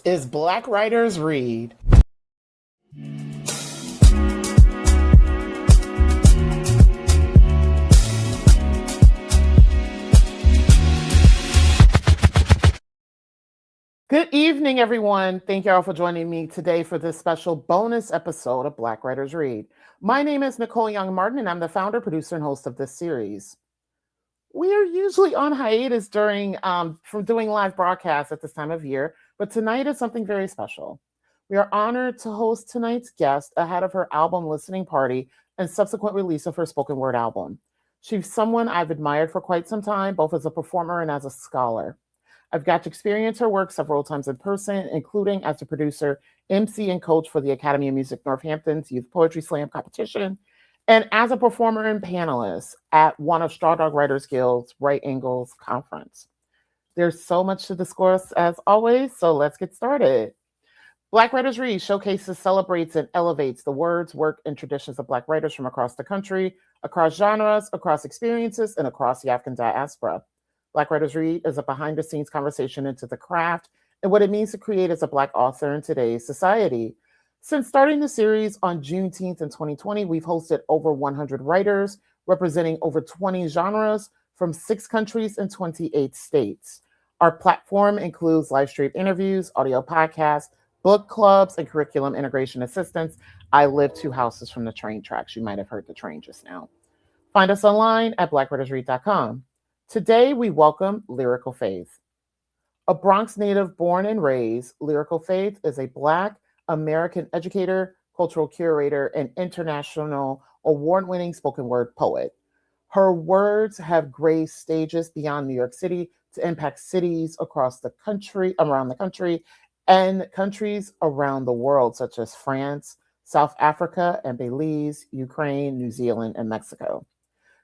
This is Black Writers Read. Good evening, everyone. Thank you all for joining me today for this special bonus episode of Black Writers Read. My name is Nicole Young-Martin, and I'm the founder, producer, and host of this series. We are usually on hiatus from doing live broadcasts at this time of year, but tonight is something very special. We are honored to host tonight's guest ahead of her album listening party and subsequent release of her spoken word album. She's someone I've admired for quite some time, both as a performer and as a scholar. I've got to experience her work several times in person, including as a producer, MC, and coach for the Academy of Music Northampton's Youth Poetry Slam competition, and as a performer and panelist at one of Straw Dog Writers Guild's Right Angles Conference. There's so much to discuss as always, so let's get started. Black Writers Read showcases, celebrates, and elevates the words, work, and traditions of Black writers from across the country, across genres, across experiences, and across the African diaspora. Black Writers Read is a behind-the-scenes conversation into the craft and what it means to create as a Black author in today's society. Since starting the series on Juneteenth in 2020, we've hosted over 100 writers representing over 20 genres from 6 countries and 28 states. Our platform includes live stream interviews, audio podcasts, book clubs, and curriculum integration assistance. I live 2 houses from the train tracks. You might have heard the train just now. Find us online at blackwritersread.com. Today, we welcome Lyrical Faith. A Bronx native born and raised, Lyrical Faith is a Black American educator, cultural curator, and international award-winning spoken word poet. Her words have graced stages beyond New York City to impact cities across the country, around the country, and countries around the world, such as France, South Africa and Belize, Ukraine, New Zealand, and Mexico.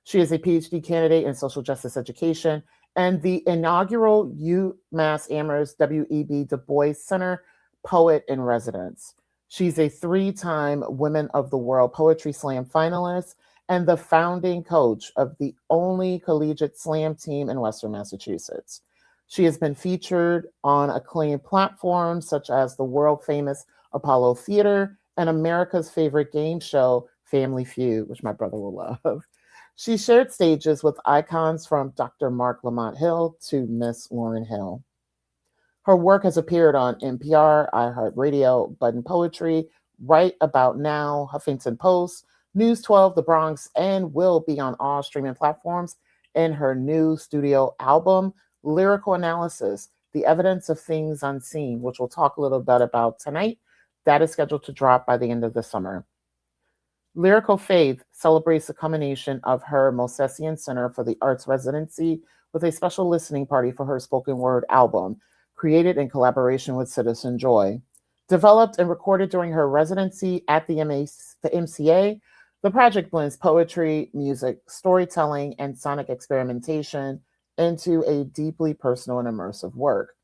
She is a PhD candidate in social justice education and the Inaugural UMass Amherst W.E.B. Bois Center Poet-In-Residence. She's a 3-time Women of the World Poetry Slam finalist and the founding coach of the only collegiate slam team in Western Massachusetts. She has been featured on acclaimed platforms such as the world-famous Apollo Theater and America's favorite game show, Family Feud, which my brother will love. She shared stages with icons from Dr. Marc Lamont Hill to Miss Lauryn Hill. Her work has appeared on NPR, iHeartRadio, Button Poetry, Right About Now, Huffington Post, News 12, The Bronx, and will be on all streaming platforms in her new studio album, Lyrical Analysis, The Evidence of Things Unseen, which we'll talk a little bit about tonight. That is scheduled to drop by the end of the summer. Lyrical Faith celebrates the culmination of her Mosesian Center for the Arts residency with a special listening party for her spoken word album, created in collaboration with Citizen Joy. Developed and recorded during her residency at the MCA, the project blends poetry, music, storytelling, and sonic experimentation into a deeply personal and immersive work.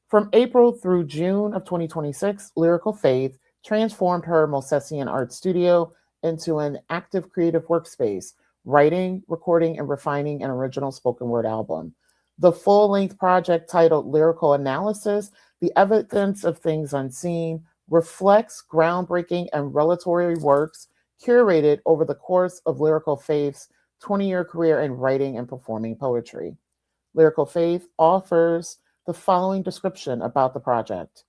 From April through June of 2026, Lyrical Faith transformed her Mosesian art studio into an active creative workspace, writing, recording, and refining an original spoken word album. The full-length project titled Lyrical Analysis, The Evidence of Things Unseen, reflects groundbreaking and revelatory works curated over the course of Lyrical Faith's 20-year career in writing and performing poetry. Lyrical Faith offers the following description about the project.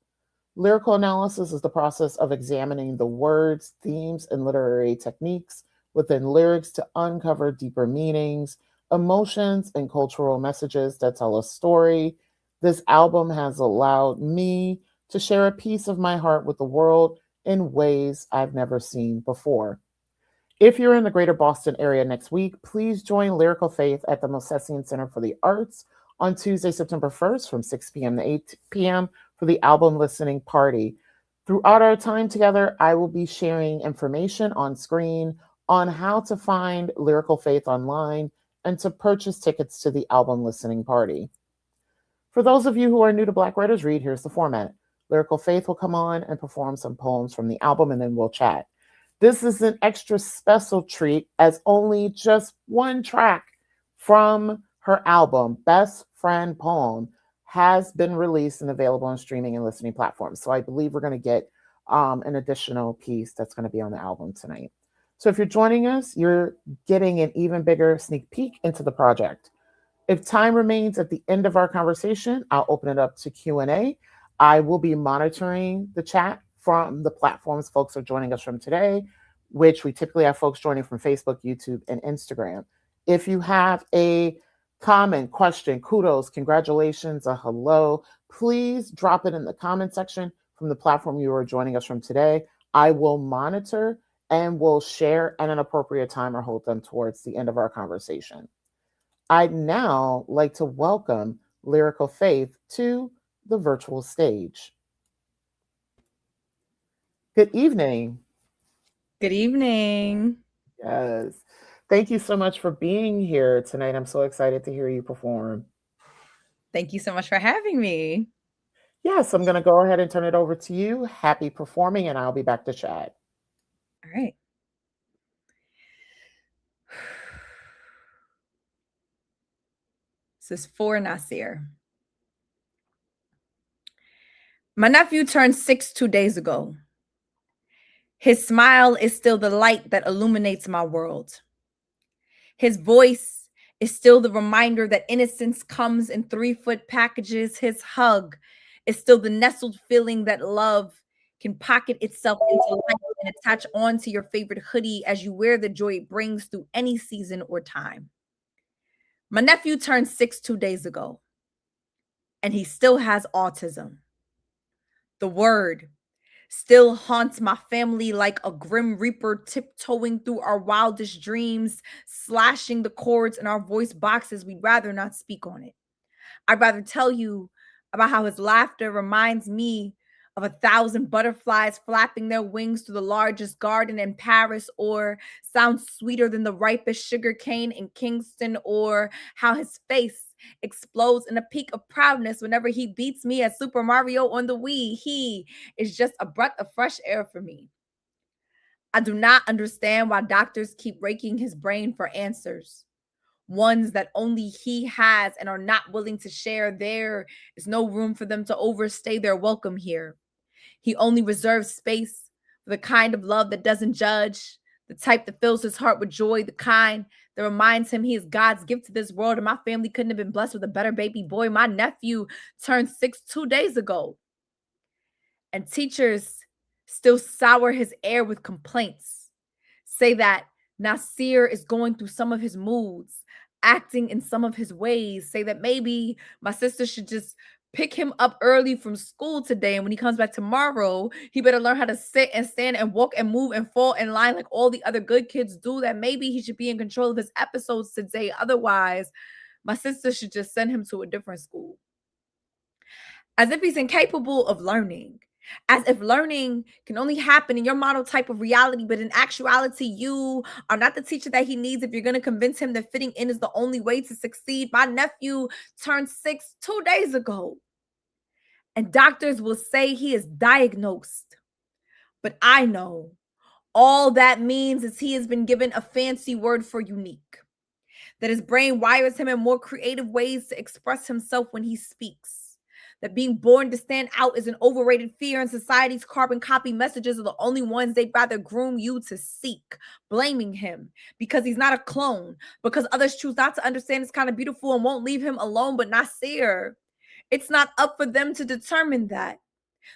Lyrical analysis is the process of examining the words, themes, and literary techniques within lyrics to uncover deeper meanings, emotions, and cultural messages that tell a story. This album has allowed me to share a piece of my heart with the world in ways I've never seen before. If you're in the greater Boston area next week, please join Lyrical Faith at the Mosesian Center for the Arts on Tuesday, September 1st from 6 p.m. to 8 p.m. for the album listening party. Throughout our time together, I will be sharing information on screen on how to find Lyrical Faith online and to purchase tickets to the album listening party. For those of you who are new to Black Writers Read, here's the format. Lyrical Faith will come on and perform some poems from the album, and then we'll chat. This is an extra special treat as only just one track from her album, Best Friend Poem, has been released and available on streaming and listening platforms. So I believe we're going to get an additional piece that's going to be on the album tonight. So if you're joining us, you're getting an even bigger sneak peek into the project. If time remains at the end of our conversation, I'll open it up to Q&A. I will be monitoring the chat from the platforms folks are joining us from today, which we typically have folks joining from Facebook, YouTube, and Instagram. If you have a comment, question, kudos, congratulations, a hello, please drop it in the comment section from the platform you are joining us from today. I will monitor and will share at an appropriate time or hold them towards the end of our conversation. I'd now like to welcome Lyrical Faith to the virtual stage. Good evening. Good evening. Yes. Thank you so much for being here tonight. I'm so excited to hear you perform. Thank you so much for having me. Yes, I'm going to go ahead and turn it over to you. Happy performing, and I'll be back to chat. All right. This is for Nasir. My nephew turned 6 2 days ago. His smile is still the light that illuminates my world. His voice is still the reminder that innocence comes in 3-foot packages. His hug is still the nestled feeling that love can pocket itself into life and attach onto your favorite hoodie as you wear the joy it brings through any season or time. My nephew turned 6 2 days ago, and he still has autism. The word still haunts my family like a grim reaper tiptoeing through our wildest dreams, slashing the chords in our voice boxes. We'd rather not speak on it. I'd rather tell you about how his laughter reminds me of 1,000 butterflies flapping their wings through the largest garden in Paris, or sounds sweeter than the ripest sugar cane in Kingston, or how his face explodes in a peak of proudness whenever he beats me at Super Mario on the Wii. He is just a breath of fresh air for me. I do not understand why doctors keep raking his brain for answers, ones that only he has and are not willing to share. There is no room for them to overstay their welcome here. He only reserves space for the kind of love that doesn't judge, the type that fills his heart with joy, the kind that reminds him he is God's gift to this world, and my family couldn't have been blessed with a better baby boy. My nephew turned 6 2 days ago, and teachers still sour his air with complaints, say that Nasir is going through some of his moods, acting in some of his ways, say that maybe my sister should just pick him up early from school today, and when he comes back tomorrow, he better learn how to sit and stand and walk and move and fall in line like all the other good kids do, that maybe he should be in control of his episodes today. Otherwise, my sister should just send him to a different school. As if he's incapable of learning. As if learning can only happen in your model type of reality, but in actuality, you are not the teacher that he needs if you're going to convince him that fitting in is the only way to succeed. My nephew turned 6 2 days ago, and doctors will say he is diagnosed. But I know all that means is he has been given a fancy word for unique, that his brain wires him in more creative ways to express himself when he speaks. That being born to stand out is an overrated fear, and society's carbon copy messages are the only ones they'd rather groom you to seek, blaming him because he's not a clone, because others choose not to understand it's kind of beautiful and won't leave him alone. But Nasir, it's not up for them to determine that.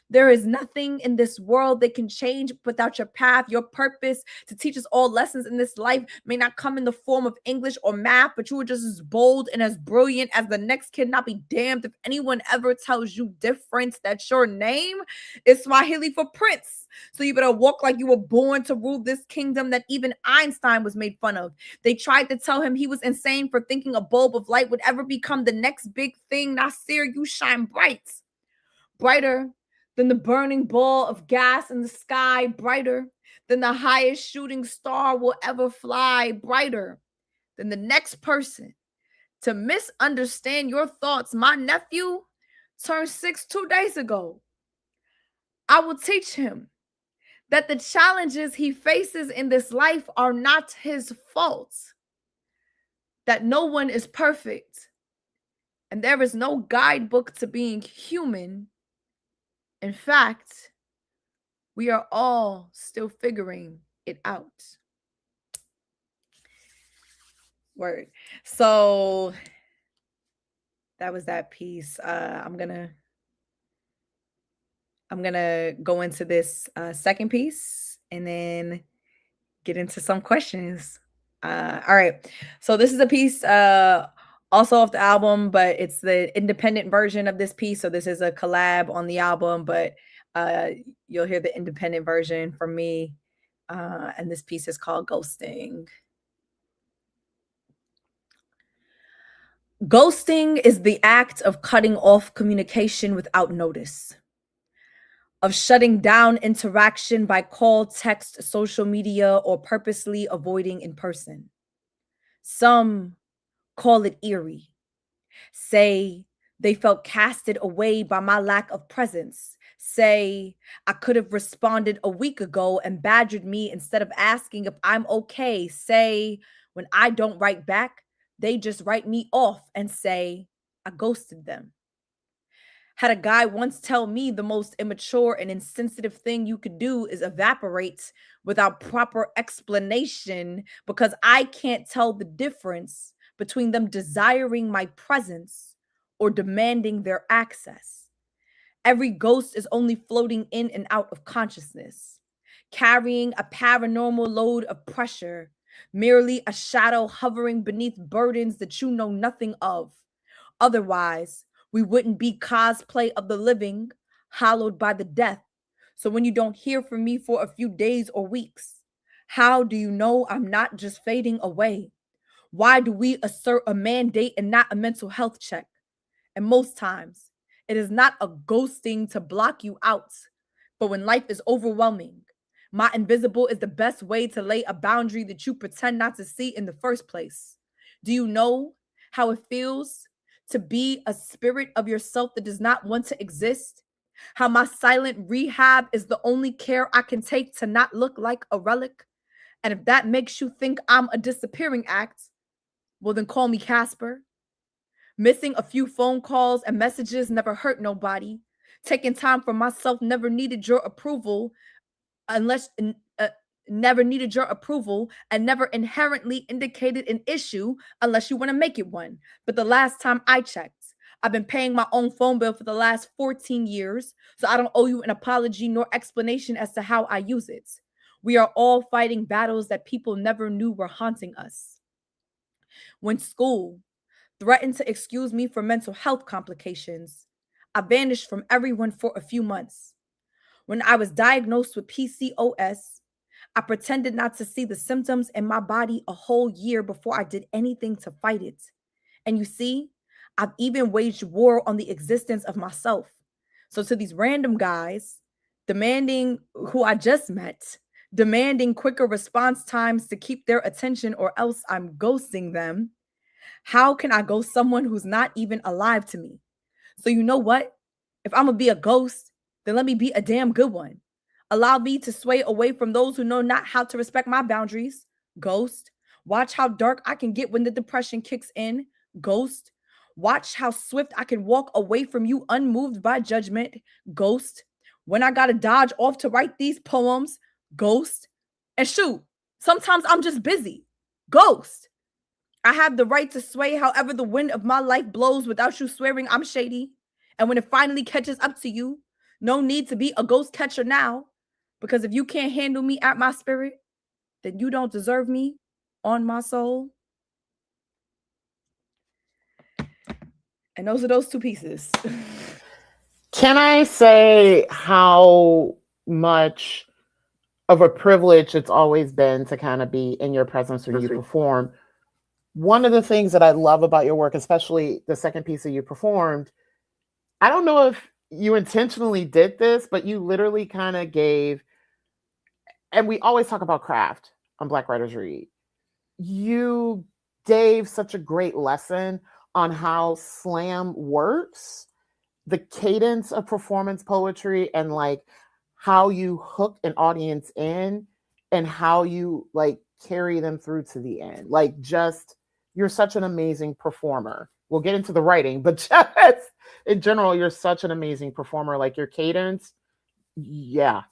There is nothing in this world that can change without your path. Your purpose to teach us all lessons in this life may not come in the form of English or math, but you are just as bold and as brilliant as the next kid. Not be damned if anyone ever tells you different, that your name is Swahili for prince. So you better walk like you were born to rule this kingdom that even Einstein was made fun of. They tried to tell him he was insane for thinking a bulb of light would ever become the next big thing. Nasir, you shine bright, brighter than the burning ball of gas in the sky, brighter than the highest shooting star will ever fly, brighter than the next person to misunderstand your thoughts. My nephew turned 6 2 days ago. I will teach him that the challenges he faces in this life are not his fault, that no one is perfect, And there is no guidebook to being human. In fact, we are all still figuring it out. Word. So that was that piece. I'm gonna go into this second piece and then get into some questions. All right. So this is a piece also off the album, but it's the independent version of this piece. So this is a collab on the album, but you'll hear the independent version from me. And this piece is called Ghosting. Ghosting is the act of cutting off communication without notice, of shutting down interaction by call, text, social media, or purposely avoiding in person. Some call it eerie, say they felt casted away by my lack of presence, say I could have responded a week ago and badgered me instead of asking if I'm okay, say when I don't write back, they just write me off and say I ghosted them. Had a guy once tell me the most immature and insensitive thing you could do is evaporate without proper explanation because I can't tell the difference between them desiring my presence or demanding their access. Every ghost is only floating in and out of consciousness, carrying a paranormal load of pressure, merely a shadow hovering beneath burdens that you know nothing of. Otherwise, we wouldn't be cosplay of the living, hallowed by the death. So when you don't hear from me for a few days or weeks, how do you know I'm not just fading away? Why do we assert a mandate and not a mental health check? And most times, it is not a ghosting to block you out, but when life is overwhelming, my invisible is the best way to lay a boundary that you pretend not to see in the first place. Do you know how it feels to be a spirit of yourself that does not want to exist? How my silent rehab is the only care I can take to not look like a relic? And if that makes you think I'm a disappearing act, well, then call me Casper. Missing a few phone calls and messages never hurt nobody. Taking time for myself never needed your approval, unless never needed your approval and never inherently indicated an issue unless you want to make it one. But the last time I checked, I've been paying my own phone bill for the last 14 years, so I don't owe you an apology nor explanation as to how I use it. We are all fighting battles that people never knew were haunting us. When school threatened to excuse me for mental health complications, I vanished from everyone for a few months. When I was diagnosed with PCOS, I pretended not to see the symptoms in my body a whole year before I did anything to fight it. And you see, I've even waged war on the existence of myself. So to these random guys demanding who I just met, demanding quicker response times to keep their attention or else I'm ghosting them, how can I ghost someone who's not even alive to me? So you know what? If I'm gonna be a ghost, then let me be a damn good one. Allow me to sway away from those who know not how to respect my boundaries. Ghost. Watch how dark I can get when the depression kicks in. Ghost. Watch how swift I can walk away from you unmoved by judgment. Ghost. When I gotta dodge off to write these poems. Ghost. And shoot, sometimes I'm just busy. Ghost. I have the right to sway however the wind of my life blows without you swearing I'm shady. And when it finally catches up to you, no need to be a ghost catcher now. Because if you can't handle me at my spirit, then you don't deserve me on my soul. And those are those two pieces. Can I say how much of a privilege it's always been to kind of be in your presence when you perform? One of the things that I love about your work, especially the second piece that you performed, I don't know if you intentionally did this, but you literally kind of gave, and we always talk about craft on Black Writers Read. You gave such a great lesson on how slam works, the cadence of performance poetry, and like how you hook an audience in and how you like carry them through to the end. Like just you're such an amazing performer. We'll get into the writing, but just in general, you're such an amazing performer. Like your cadence, yeah.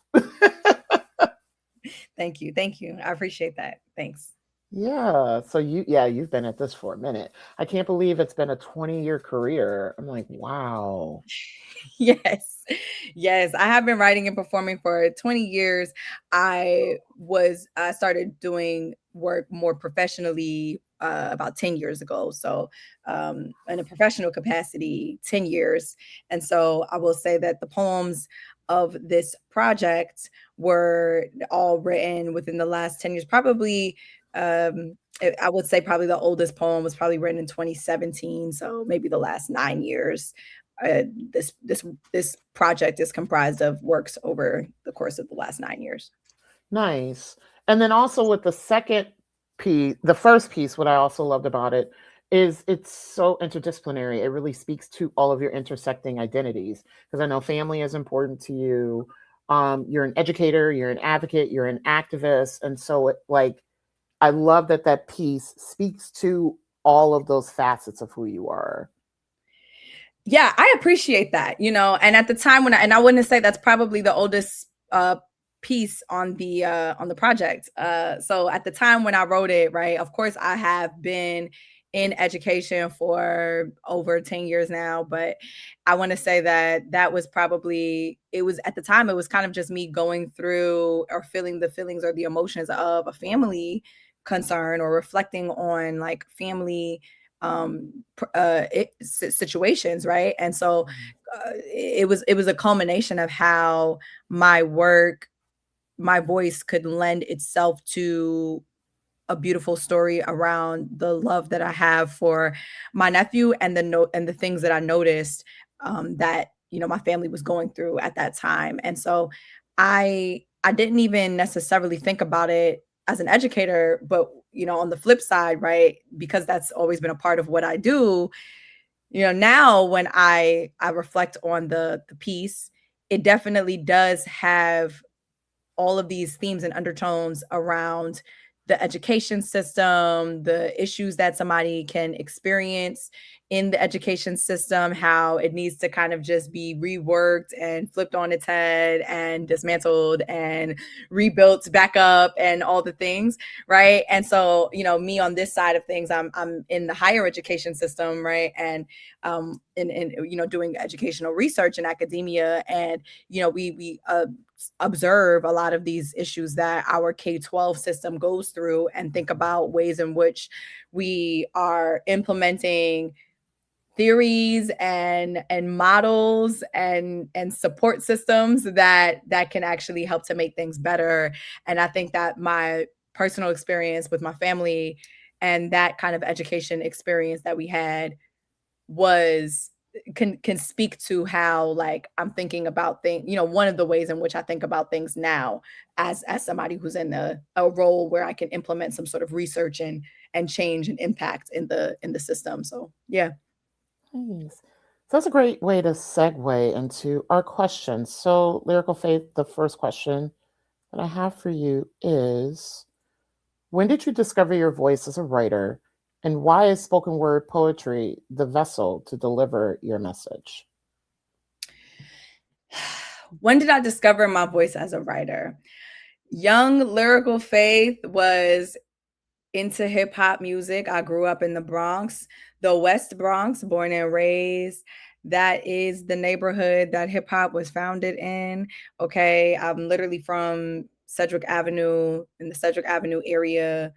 Thank you. Thank you. I appreciate that. Thanks. Yeah. So you've been at this for a minute. I can't believe it's been a 20-year career. I'm like, wow. Yes. Yes. I have been writing and performing for 20 years. I started doing work more professionally about 10 years ago. So in a professional capacity, 10 years. And so I will say that the poems of this project were all written within the last 10 years. Probably I would say probably the oldest poem was probably written in 2017. So maybe the last 9 years. This project is comprised of works over the course of the last 9 years. Nice. And then also with the second piece, the first piece, what I also loved about it is it's so interdisciplinary. It really speaks to all of your intersecting identities. Because I know family is important to you. You're an educator, you're an advocate, you're an activist. And so I love that piece speaks to all of those facets of who you are. Yeah, I appreciate that, and at the time I wouldn't say that's probably the oldest piece on the project. So at the time when I wrote it, right, of course I have been in education for over 10 years now, but I want to say that was probably, it was at the time, it was kind of just me going through or feeling the feelings or the emotions of a family concern or reflecting on like family situations, right? And so it was a culmination of how my voice could lend itself to a beautiful story around the love that I have for my nephew and the things that I noticed that my family was going through at that time. And so I didn't even necessarily think about it as an educator, but on the flip side, right, because that's always been a part of what I do, now when I reflect on the piece, it definitely does have all of these themes and undertones around the education system, the issues that somebody can experience in the education system, how it needs to kind of just be reworked and flipped on its head and dismantled and rebuilt back up and all the things, right? And so, me on this side of things, I'm in the higher education system, right? And doing educational research in academia, and we observe a lot of these issues that our K-12 system goes through and think about ways in which we are implementing theories and models and support systems that can actually help to make things better. And I think that my personal experience with my family and that kind of education experience that we had can speak to how like I'm thinking about things, one of the ways in which I think about things now as somebody who's in a role where I can implement some sort of research and change and impact in the system. So yeah. Nice. So that's a great way to segue into our questions. So, Lyrical Faith, the first question that I have for you is, when did you discover your voice as a writer, and why is spoken word poetry the vessel to deliver your message? When did I discover my voice as a writer? Young Lyrical Faith was into hip hop music. I grew up in the Bronx, the West Bronx, born and raised. That is the neighborhood that hip hop was founded in. Okay. I'm literally from Sedgwick Avenue, in the Sedgwick Avenue area,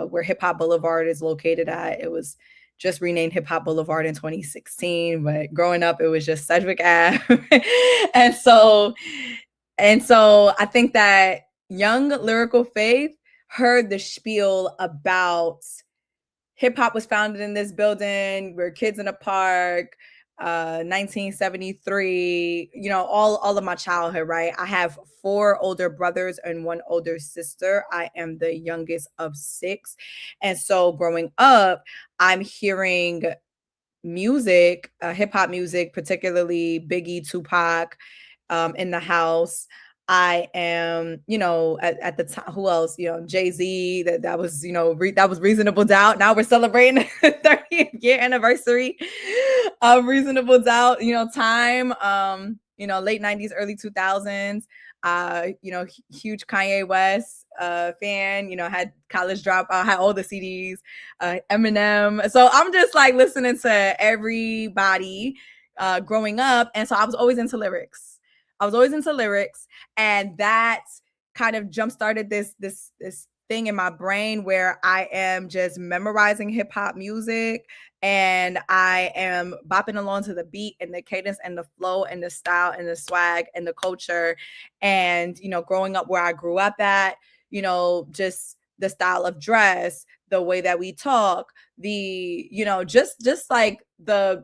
where Hip Hop Boulevard is located at. It was just renamed Hip Hop Boulevard in 2016, but growing up, it was just Sedgwick Ave. and so I think that young Lyrical Faith heard the spiel about hip hop was founded in this building. We're kids in a park, 1973, all of my childhood, right? I have 4 older brothers and 1 older sister. I am the youngest of 6. And so growing up, I'm hearing music, hip hop music, particularly Biggie, Tupac, in the house. I am, at the time, who else? Jay-Z, that was, that was Reasonable Doubt. Now we're celebrating the 30th year anniversary of Reasonable Doubt, Time, late 90s, early 2000s. Huge Kanye West fan, had College Dropout, had all the CDs, Eminem. So I'm just like listening to everybody growing up. And so I was always into lyrics. And that kind of jump-started this thing in my brain where I am just memorizing hip-hop music and I am bopping along to the beat and the cadence and the flow and the style and the swag and the culture. And, growing up where I grew up at, just the style of dress, the way that we talk, the, just like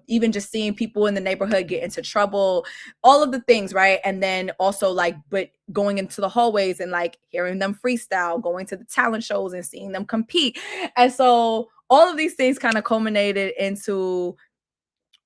even just seeing people in the neighborhood get into trouble, all of the things, right? And then also like, but going into the hallways and like hearing them freestyle, going to the talent shows and seeing them compete. And so all of these things kind of culminated into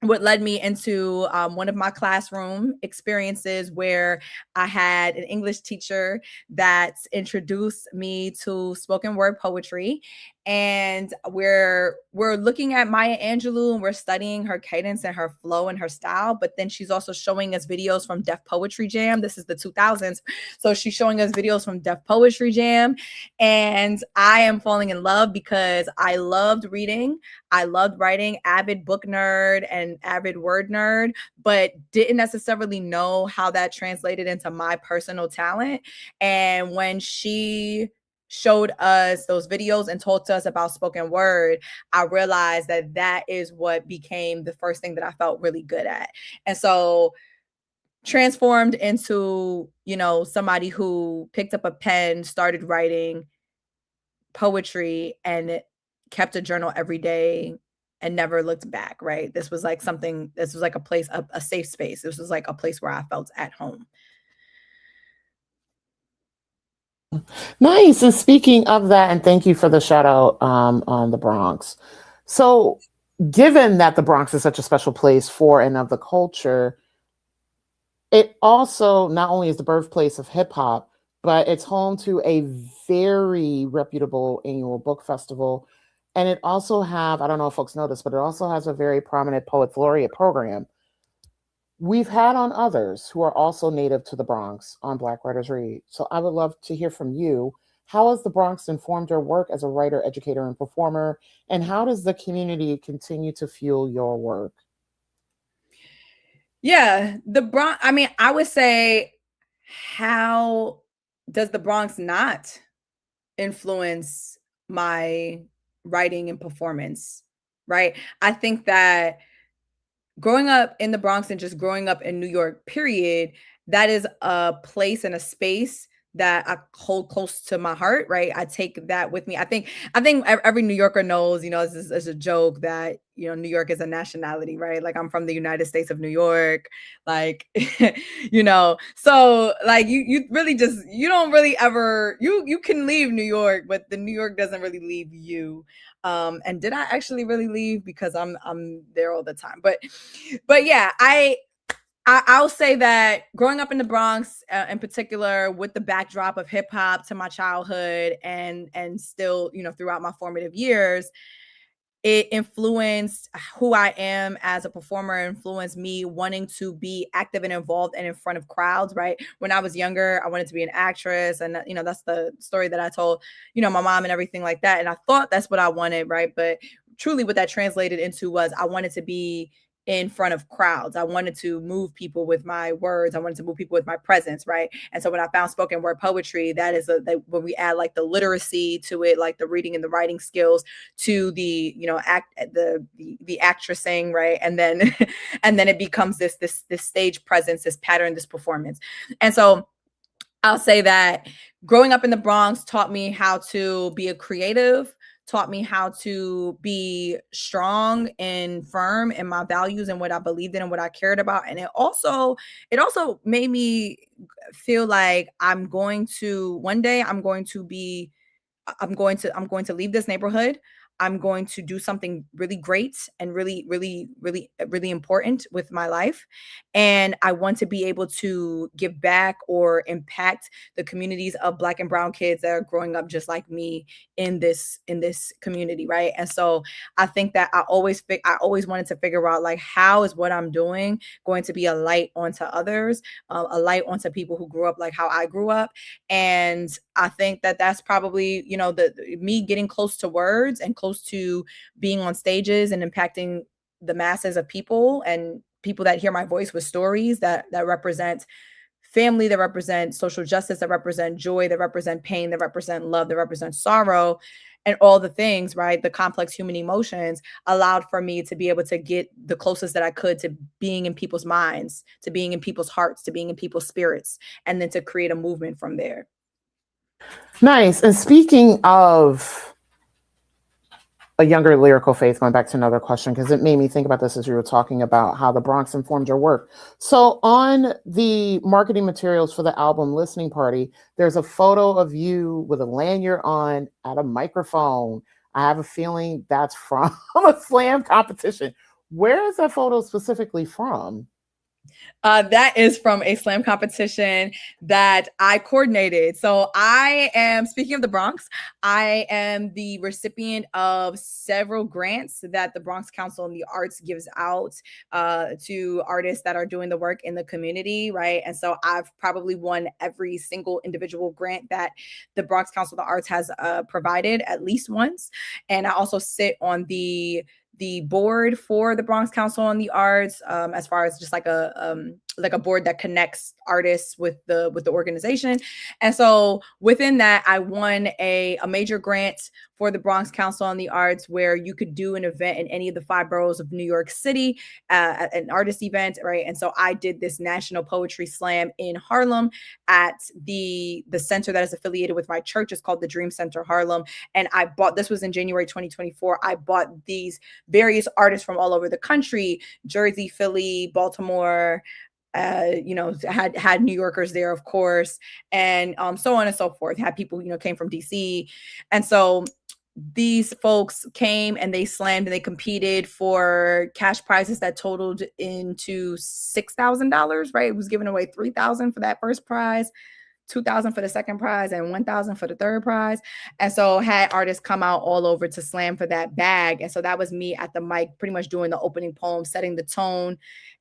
what led me into one of my classroom experiences where I had an English teacher that introduced me to spoken word poetry. And we're looking at Maya Angelou and we're studying her cadence and her flow and her style. But then she's also showing us videos from Def Poetry Jam. This is the 2000s. So she's showing us videos from Def Poetry Jam. And I am falling in love because I loved reading. I loved writing, avid book nerd and avid word nerd, but didn't necessarily know how that translated into my personal talent. And when she showed us those videos and told us about spoken word, I realized that that is what became the first thing that I felt really good at. And so transformed into, somebody who picked up a pen, started writing poetry and kept a journal every day and never looked back, right? This was like a place, a safe space. This was like a place where I felt at home. Nice. And speaking of that, and thank you for the shout out on the Bronx. So, given that the Bronx is such a special place for and of the culture, it also not only is the birthplace of hip hop, but it's home to a very reputable annual book festival. And it also I don't know if folks know this, but it also has a very prominent Poets Laureate program. We've had on others who are also native to the Bronx on Black Writers Read. So I would love to hear from you. How has the Bronx informed your work as a writer, educator, and performer? And how does the community continue to fuel your work? Yeah, the Bronx, I mean, I would say, how does the Bronx not influence my writing and performance, right? I think that growing up in the Bronx and just growing up in New York, period, that is a place and a space that I hold close to my heart, right? I take that with me. I think every New Yorker knows, it's a joke that, New York is a nationality, right? Like I'm from the United States of New York, like, so like you really just, you don't really ever, you can leave New York, but the New York doesn't really leave you. And did I actually really leave? Because I'm there all the time, but yeah, I'll say that growing up in the Bronx, in particular, with the backdrop of hip hop to my childhood and still, throughout my formative years, it influenced who I am as a performer, influenced me wanting to be active and involved and in front of crowds, right? When I was younger, I wanted to be an actress. And, that's the story that I told, my mom and everything like that. And I thought that's what I wanted, right? But truly what that translated into was I wanted to be in front of crowds. I wanted to move people with my words. I wanted to move people with my presence, right? And so when I found spoken word poetry, that is when we add like the literacy to it, like the reading and the writing skills to the, the actressing, right? And then and then it becomes this stage presence, this pattern, this performance. And so I'll say that growing up in the Bronx taught me how to be a creative, taught me how to be strong and firm in my values and what I believed in and what I cared about. And it also made me feel like I'm going to leave this neighborhood. I'm going to do something really great and really, really, really, really important with my life. And I want to be able to give back or impact the communities of Black and brown kids that are growing up just like me in this community, right? And so I think that I always wanted to figure out, like, how is what I'm doing going to be a light onto others, a light onto people who grew up like how I grew up. And I think that that's probably, you know, me getting close to words and close to being on stages and impacting the masses of people and people that hear my voice with stories that represent family, that represent social justice, that represent joy, that represent pain, that represent love, that represent sorrow, and all the things, right? The complex human emotions allowed for me to be able to get the closest that I could to being in people's minds, to being in people's hearts, to being in people's spirits, and then to create a movement from there. Nice. And speaking of a younger Lyrical Faith, going back to another question, because it made me think about this as you were talking about how the Bronx informed your work. So on the marketing materials for the album Listening Party, there's a photo of you with a lanyard on at a microphone. I have a feeling that's from a slam competition. Where is that photo specifically from? That is from a slam competition that I coordinated. So I am, speaking of the Bronx, I am the recipient of several grants that the Bronx Council on the Arts gives out to artists that are doing the work in the community, right? And so I've probably won every single individual grant that the Bronx Council of the Arts has provided at least once. And I also sit on the board for the Bronx Council on the Arts, as far as just like a board that connects artists with the organization. And so within that, I won a major grant for the Bronx Council on the Arts, where you could do an event in any of the 5 boroughs of New York City, an artist event, right? And so I did this national poetry slam in Harlem at the center that is affiliated with my church. It's called the Dream Center Harlem. And I bought, this was in January 2024, I bought these various artists from all over the country, Jersey, Philly, Baltimore, had New Yorkers there, of course, and so on and so forth. Had people, came from DC. And so these folks came and they slammed and they competed for cash prizes that totaled into $6,000, right? It was giving away $3,000 for that first prize, $2,000 for the second prize, and $1,000 for the third prize. And so had artists come out all over to slam for that bag. And so that was me at the mic, pretty much doing the opening poem, setting the tone,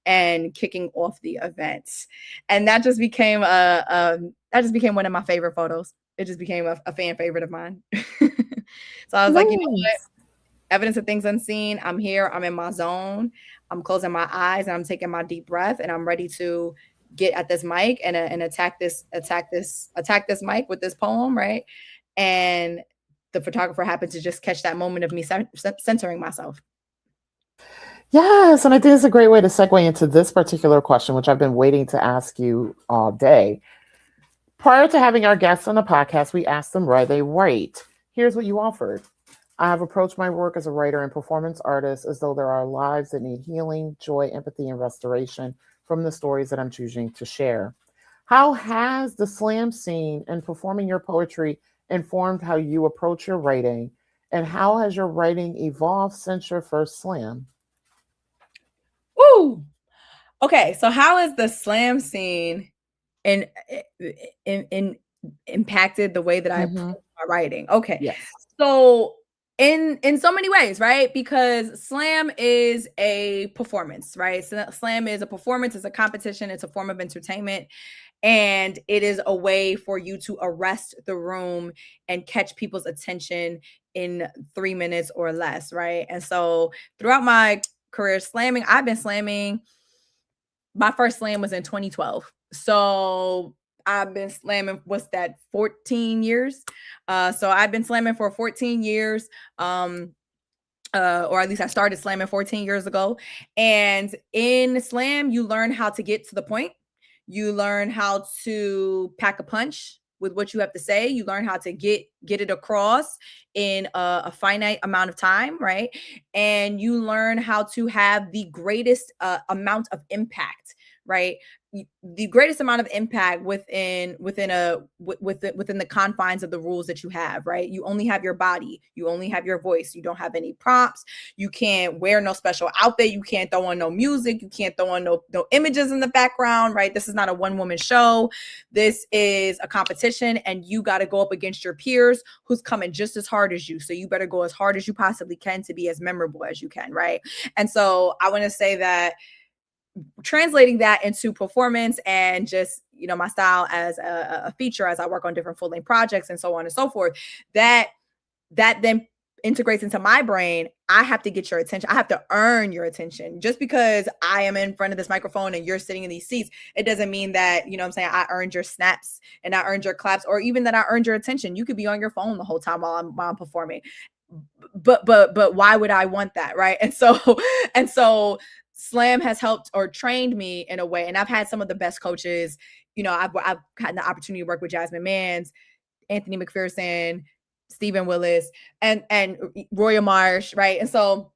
and kicking off the events. And that just became one of my favorite photos. It just became a fan favorite of mine. So I was like, you know what? Evidence of things unseen. I'm here. I'm in my zone. I'm closing my eyes and I'm taking my deep breath, and I'm ready to get at this mic and attack this mic with this poem, right? And the photographer happened to just catch that moment of me centering myself. Yes, and I think it's a great way to segue into this particular question, which I've been waiting to ask you all day. Prior to having our guests on the podcast, we asked them why they write. Here's what you offered. I have approached my work as a writer and performance artist as though there are lives that need healing, joy, empathy, and restoration from the stories that I'm choosing to share. How has the slam scene and performing your poetry informed how you approach your writing? And how has your writing evolved since your first slam? Ooh. Okay, so how has the slam scene in impacted the way that I approach my writing? Okay. Yes. So in so many ways, right? Because slam is a performance, right? So slam is a performance, it's a competition, it's a form of entertainment, and it is a way for you to arrest the room and catch people's attention in 3 minutes or less, right? And so throughout my career slamming, I've been slamming. My first slam was in 2012. So I've been slamming, what's that, 14 years? So I've been slamming for 14 years. Or at least I started slamming 14 years ago. And in slam, you learn how to get to the point. You learn how to pack a punch with what you have to say. You learn how to get it across in a finite amount of time, right? And you learn how to have the greatest amount of impact, right? the greatest amount of impact within the confines of the rules that you have, right? You only have your body, you only have your voice, you don't have any prompts, you can't wear no special outfit, you can't throw on no music, you can't throw on no images in the background, right? This is not a one-woman show. This is a competition, and you got to go up against your peers who's coming just as hard as you. So you better go as hard as you possibly can to be as memorable as you can, right? And so I want to say that translating that into performance and just, you know, my style as a feature, as I work on different full-length projects and so on and so forth, that then integrates into my brain. I have to get your attention. I have to earn your attention. Just because I am in front of this microphone and you're sitting in these seats, it doesn't mean that, you know what I'm saying, I earned your snaps and I earned your claps, or even that I earned your attention. You could be on your phone the whole time while I'm performing. But why would I want that, right? And so Slam has helped or trained me in a way, and I've had some of the best coaches. You know, I've had the opportunity to work with Jasmine Mans, Anthony McPherson, Stephen Willis, and Roya Marsh, right? And so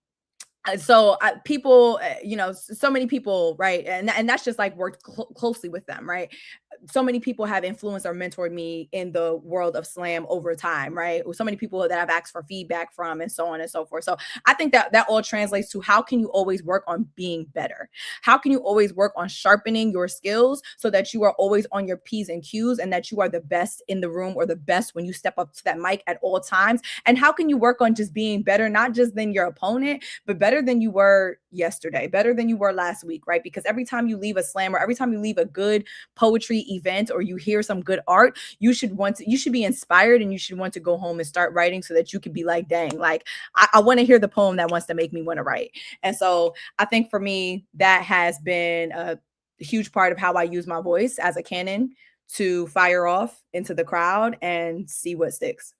people, you know, so many people, right? And that's just like worked closely with them, right? So many people have influenced or mentored me in the world of slam over time, right? So many people that I've asked for feedback from, and so on and so forth. So I think that all translates to, how can you always work on being better? How can you always work on sharpening your skills so that you are always on your P's and Q's, and that you are the best in the room, or the best when you step up to that mic at all times? And how can you work on just being better, not just than your opponent, but better than you were yesterday, better than you were last week, right? Because every time you leave a slam, or every time you leave a good poetry event, or you hear some good art, you should be inspired, and you should want to go home and start writing, so that you could be like, dang, like I want to hear the poem that wants to make me want to write. And so I think for me, that has been a huge part of how I use my voice as a cannon to fire off into the crowd and see what sticks.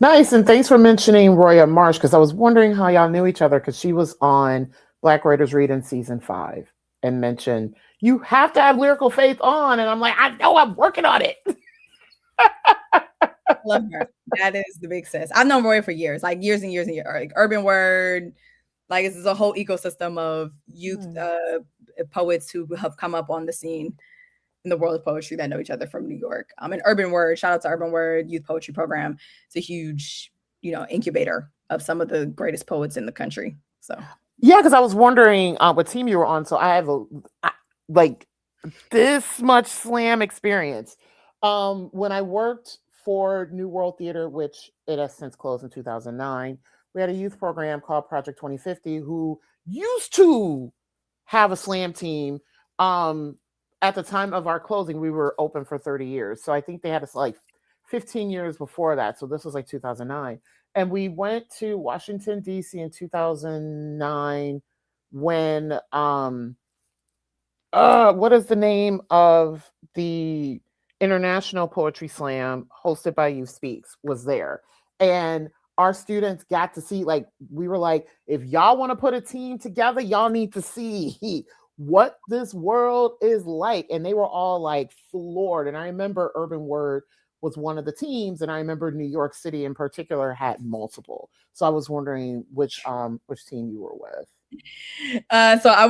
Nice. And thanks for mentioning Roya Marsh, because I was wondering how y'all knew each other, because she was on Black Writers Read in season 5 and mentioned, you have to have Lyrical Faith on. And I'm like, I know, I'm working on it. Love her. That is the big sis. I've known Roya for years, like years and years and years. Like Urban Word, like this is a whole ecosystem of youth poets who have come up on the scene in the world of poetry that know each other from New York. And Urban Word, shout out to Urban Word Youth Poetry Program. It's a huge, you know, incubator of some of the greatest poets in the country. So yeah, because I was wondering what team you were on. So I have like this much slam experience. When I worked for New World Theater, which it has since closed in 2009, we had a youth program called Project 2050, who used to have a slam team. At the time of our closing, we were open for 30 years. So I think they had us like 15 years before that. So this was like 2009. And we went to Washington, D.C. in 2009 when, what is the name of the International Poetry Slam hosted by Youth Speaks was there. And our students got to see, like, we were like, if y'all want to put a team together, y'all need to see what this world is like. And they were all like floored. And I remember Urban Word was one of the teams, and I remember New York City in particular had multiple. So I was wondering which team you were with. So I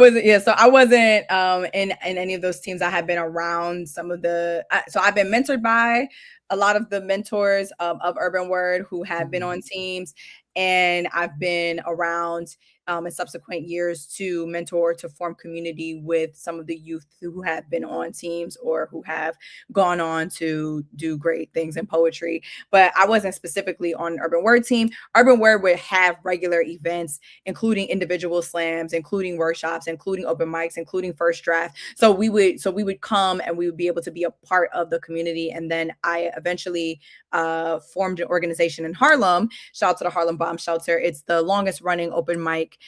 wasn't in any of those teams. I had been around some of the so I've been mentored by a lot of the mentors of Urban Word who have been on teams, and I've been around in subsequent years to mentor, to form community with some of the youth who have been on teams or who have gone on to do great things in poetry. But I wasn't specifically on an Urban Word team. Urban Word would have regular events, including individual slams, including workshops, including open mics, including first draft. So we would come and we would be able to be a part of the community. And then I eventually formed an organization in Harlem. Shout out to the Harlem Bomb Shelter. It's the longest running open mic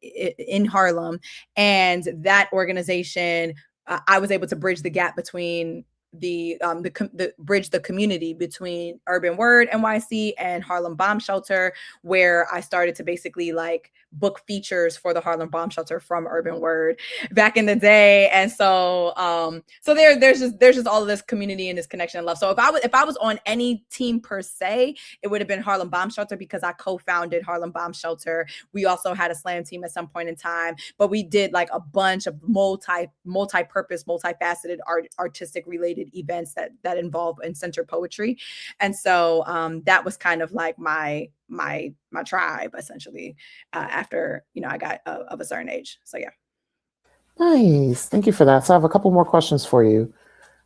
in Harlem. And that organization, I was able to bridge the gap between bridge the community between Urban Word NYC and Harlem Bomb Shelter, where I started to basically like book features for the Harlem Bomb Shelter from Urban Word back in the day. And so there's just all of this community and this connection and love. So if I was on any team per se, it would have been Harlem Bomb Shelter, because I co-founded Harlem Bomb Shelter. We also had a slam team at some point in time, but we did like a bunch of multi-purpose, multifaceted artistic related events that involve and center poetry. And so that was kind of like my tribe, essentially, after, I got of a certain age. So yeah. Nice. Thank you for that. So I have a couple more questions for you.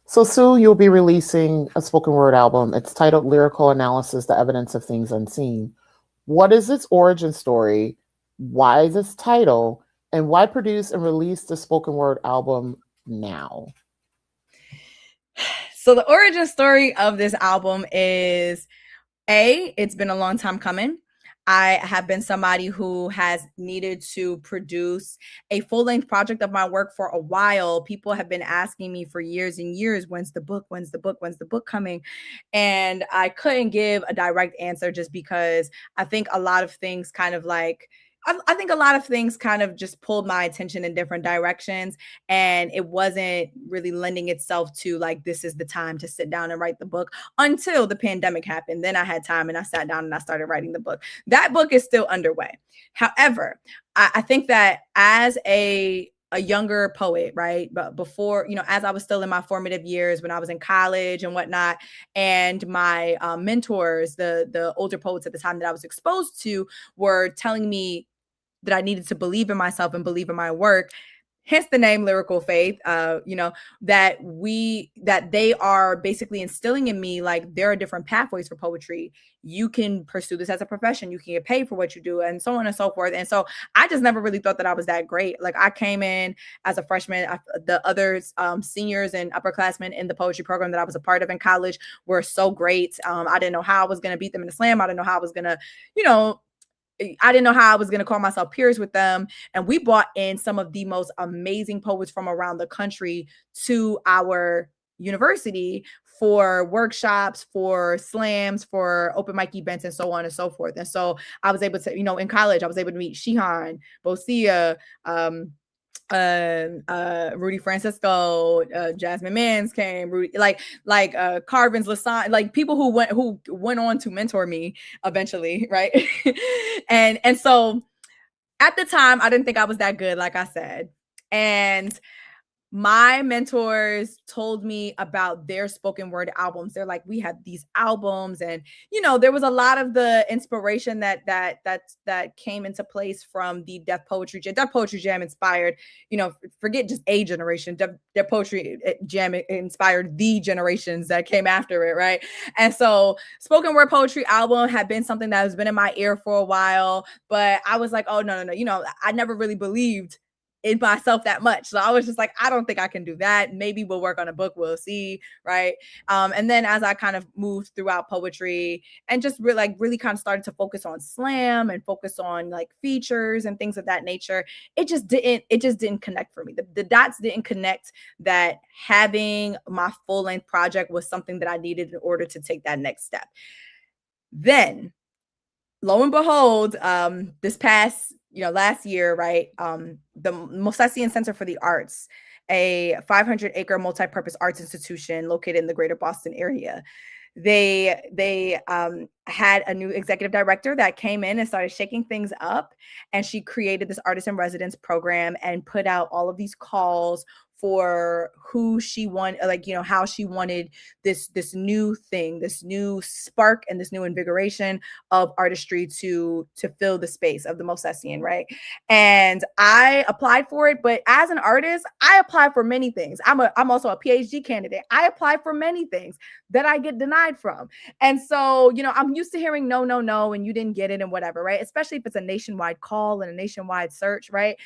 So soon you'll be releasing a spoken word album. It's titled Lyrical Analysis, The Evidence of Things Unseen. What is its origin story? Why this title? And why produce and release the spoken word album now? So the origin story of this album is, it's been a long time coming. I have been somebody who has needed to produce a full-length project of my work for a while. People have been asking me for years and years, when's the book coming? And I couldn't give a direct answer, just because I think a lot of things kind of like, I think a lot of things kind of just pulled my attention in different directions, and it wasn't really lending itself to like, this is the time to sit down and write the book, until the pandemic happened. Then I had time and I sat down and I started writing the book. That book is still underway. However, I think that as a younger poet, right? But before, as I was still in my formative years, when I was in college and whatnot, and my mentors, the older poets at the time that I was exposed to, were telling me that I needed to believe in myself and believe in my work, hence the name Lyrical Faith, that they are basically instilling in me, like, there are different pathways for poetry. You can pursue this as a profession. You can get paid for what you do, and so on and so forth. And so I just never really thought that I was that great. Like, I came in as a freshman. The other seniors and upperclassmen in the poetry program that I was a part of in college were so great. I didn't know how I was going to beat them in the slam. I didn't know how I was going to, I didn't know how I was going to call myself peers with them. And we brought in some of the most amazing poets from around the country to our university for workshops, for slams, for open mic events, and so on and so forth. And so I was able to, in college, I was able to meet Shihan, Bosia, Rudy Francisco, Jasmine Mans came, Rudy, Carvin's Lasan, like people who went on to mentor me eventually, right? and so at the time, I didn't think I was that good, like I said. And my mentors told me about their spoken word albums. They're like, we had these albums, and there was a lot of the inspiration that came into place from the Deaf Poetry Jam. Deaf Poetry Jam inspired, forget just a generation. Deaf Poetry Jam inspired the generations that came after it, right? And so spoken word poetry album had been something that has been in my ear for a while, but I was like, oh no, I never really believed in myself that much. So I was just like, I don't think I can do that. Maybe we'll work on a book. We'll see. Right. And then as I kind of moved throughout poetry and just really kind of started to focus on slam and focus on like features and things of that nature, it just didn't connect for me. The dots didn't connect that having my full length project was something that I needed in order to take that next step. Then lo and behold, this past last year, right, the Mosesian Center for the Arts, a 500-acre multi-purpose arts institution located in the greater Boston area, they had a new executive director that came in and started shaking things up, and she created this artist in residence program and put out all of these calls for who she wanted, how she wanted this new thing, this new spark and this new invigoration of artistry to fill the space of the Mosesian, right? And I applied for it, but as an artist, I apply for many things. I'm also a PhD candidate. I apply for many things that I get denied from. And so, I'm used to hearing no, and you didn't get it and whatever, right? Especially if it's a nationwide call and a nationwide search, right?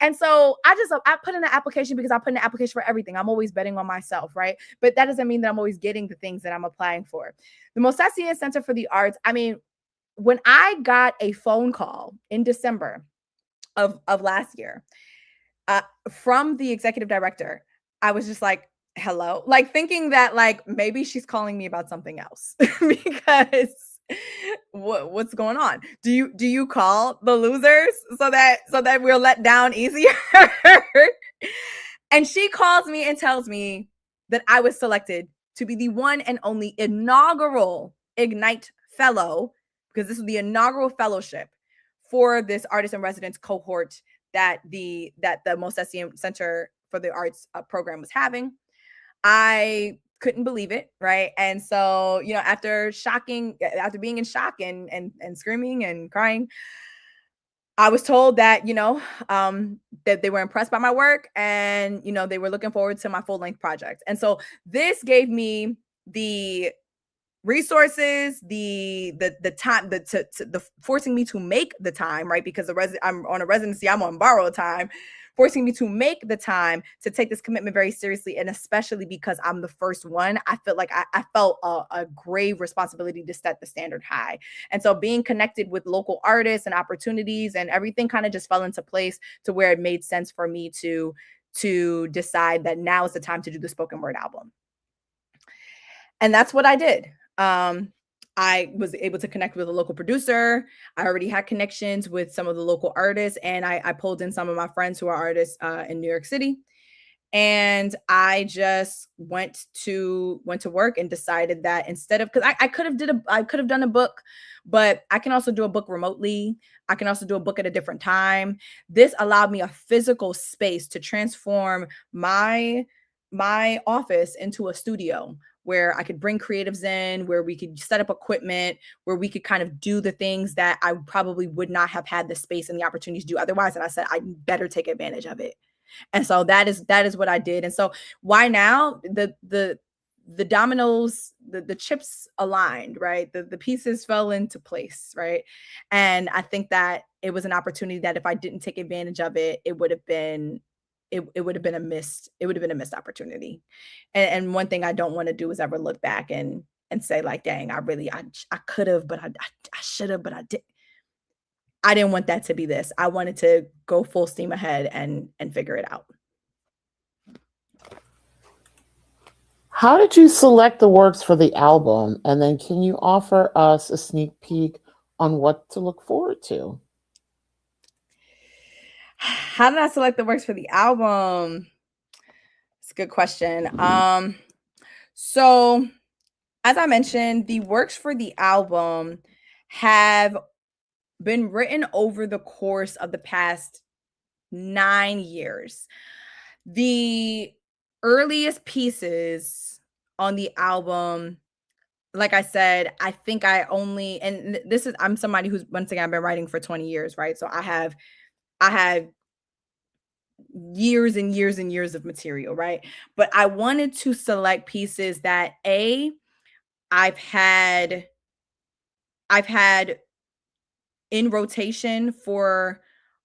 And so I put in an application because I put in an application for everything. I'm always betting on myself, right? But that doesn't mean that I'm always getting the things that I'm applying for. The Mosesian Center for the Arts, when I got a phone call in December of last year from the executive director, I was just like, hello, like thinking that like maybe she's calling me about something else because what's going on? Do you call the losers so that we're let down easier? And she calls me and tells me that I was selected to be the one and only inaugural Ignite Fellow, because this is the inaugural fellowship for this artist in residence cohort that the Mosesium Center for the Arts program was having. I couldn't believe it, right? And so, after being in shock and screaming and crying, I was told that, that they were impressed by my work and, they were looking forward to my full-length project. And so this gave me the resources, the time, the forcing me to make the time, right? Because I'm on a residency, I'm on borrowed time, forcing me to make the time to take this commitment very seriously. And especially because I'm the first one, I felt like I felt a grave responsibility to set the standard high. And so being connected with local artists and opportunities and everything kind of just fell into place to where it made sense for me to decide that now is the time to do the spoken word album. And that's what I did. I was able to connect with a local producer. I already had connections with some of the local artists, and I pulled in some of my friends who are artists in New York City. And I just went to work and decided that instead of, because I could have done a book, but I can also do a book remotely. I can also do a book at a different time. This allowed me a physical space to transform my office into a studio where I could bring creatives in, where we could set up equipment, where we could kind of do the things that I probably would not have had the space and the opportunity to do otherwise. And I said, I better take advantage of it. And so that is what I did. And so why now? The dominoes, the chips aligned, right? The pieces fell into place, right? And I think that it was an opportunity that if I didn't take advantage of it, it would have been a missed opportunity. And one thing I don't want to do is ever look back and say like, dang, I could have, but I should have, but I did. I didn't want that to be this. I wanted to go full steam ahead and figure it out. How did you select the works for the album? And then can you offer us a sneak peek on what to look forward to? How did I select the works for the album? It's a good question. So as I mentioned, the works for the album have been written over the course of the past 9 years. The earliest pieces on the album, like I said, I think I'm somebody who's, once again, I've been writing for 20 years, right? So I have years and years and years of material, right? But I wanted to select pieces that I've had in rotation for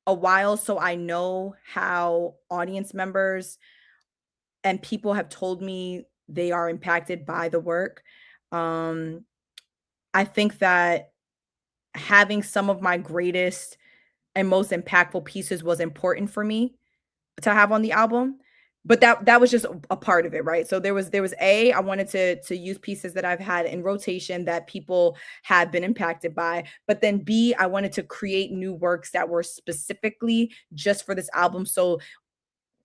a while, so I know how audience members and people have told me they are impacted by the work. I think that having some of my greatest and most impactful pieces was important for me to have on the album, but that was just a part of it, right? So there was I wanted to use pieces that I've had in rotation that people have been impacted by, but then B, I wanted to create new works that were specifically just for this album. So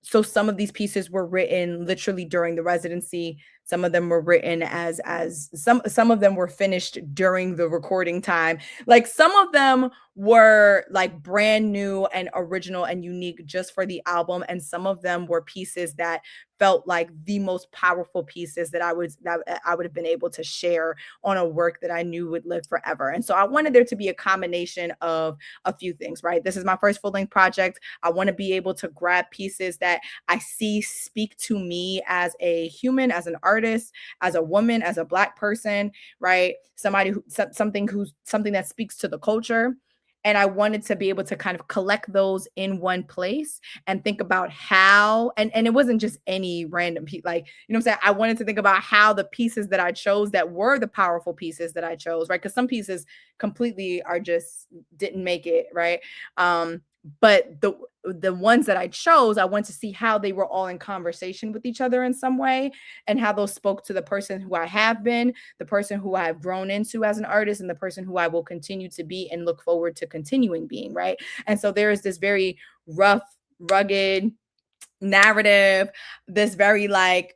some of these pieces were written literally during the residency. Some of them were written as some of them were finished during the recording time. Like some of them were like brand new and original and unique just for the album. And some of them were pieces that felt like the most powerful pieces that I would have been able to share on a work that I knew would live forever. And so I wanted there to be a combination of a few things, right? This is my first full-length project. I want to be able to grab pieces that I see speak to me as a human, as an artist, as a woman, as a Black person, right? Something that speaks to the culture. And I wanted to be able to kind of collect those in one place and think about how, and it wasn't just any random piece, like, you know what I'm saying? I wanted to think about how the pieces that I chose that were the powerful pieces that I chose, right? Because some pieces completely didn't make it, right? but the ones that I chose, I went to see how they were all in conversation with each other in some way, and how those spoke to the person who I have been, the person who I have grown into as an artist, and the person who I will continue to be and look forward to continuing being, right? And so there is this very rough, rugged narrative, this very like,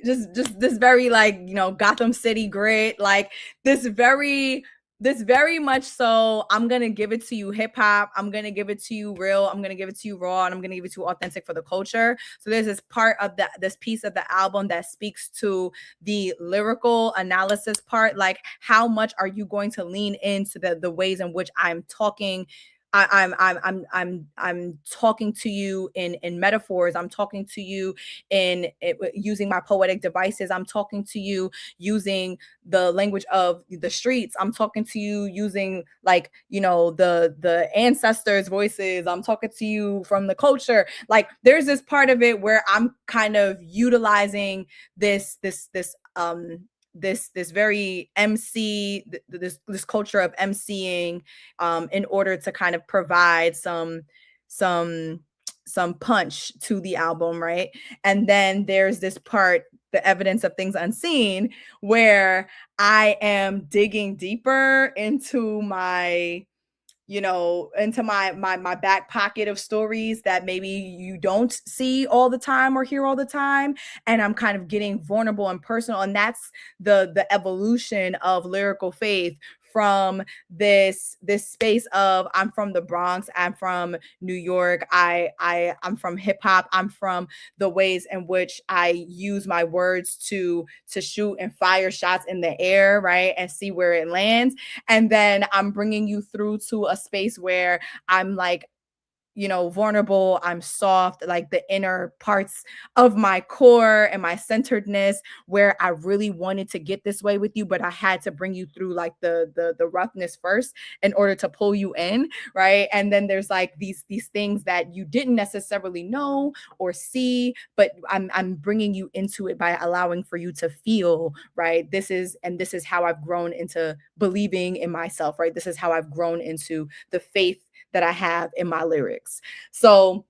just this very like, Gotham City grit, like this very much so, I'm gonna give it to you hip hop, I'm gonna give it to you real, I'm gonna give it to you raw, and I'm gonna give it to you authentic for the culture. So there's this part of this piece of the album that speaks to the lyrical analysis part, like how much are you going to lean into the ways in which I'm talking. I'm talking to you in metaphors. I'm talking to you using my poetic devices. I'm talking to you using the language of the streets. I'm talking to you using like, the ancestors' voices. I'm talking to you from the culture. Like there's this part of it where I'm kind of utilizing this very MC, this culture of MCing, in order to kind of provide some punch to the album, right? And then there's this part, the evidence of things unseen, where I am digging deeper into my my back pocket of stories that maybe you don't see all the time or hear all the time, and I'm kind of getting vulnerable and personal. And that's the evolution of Lyrical Faith, from this space of I'm from the Bronx, I'm from New York, I'm from hip hop, I'm from the ways in which I use my words to shoot and fire shots in the air, right, and see where it lands. And then I'm bringing you through to a space where I'm like, vulnerable, I'm soft, like the inner parts of my core and my centeredness, where I really wanted to get this way with you, but I had to bring you through like the roughness first in order to pull you in, right? And then there's like these things that you didn't necessarily know or see, but I'm bringing you into it by allowing for you to feel, right? This is how I've grown into believing in myself, right? This is how I've grown into the faith that I have in my lyrics. So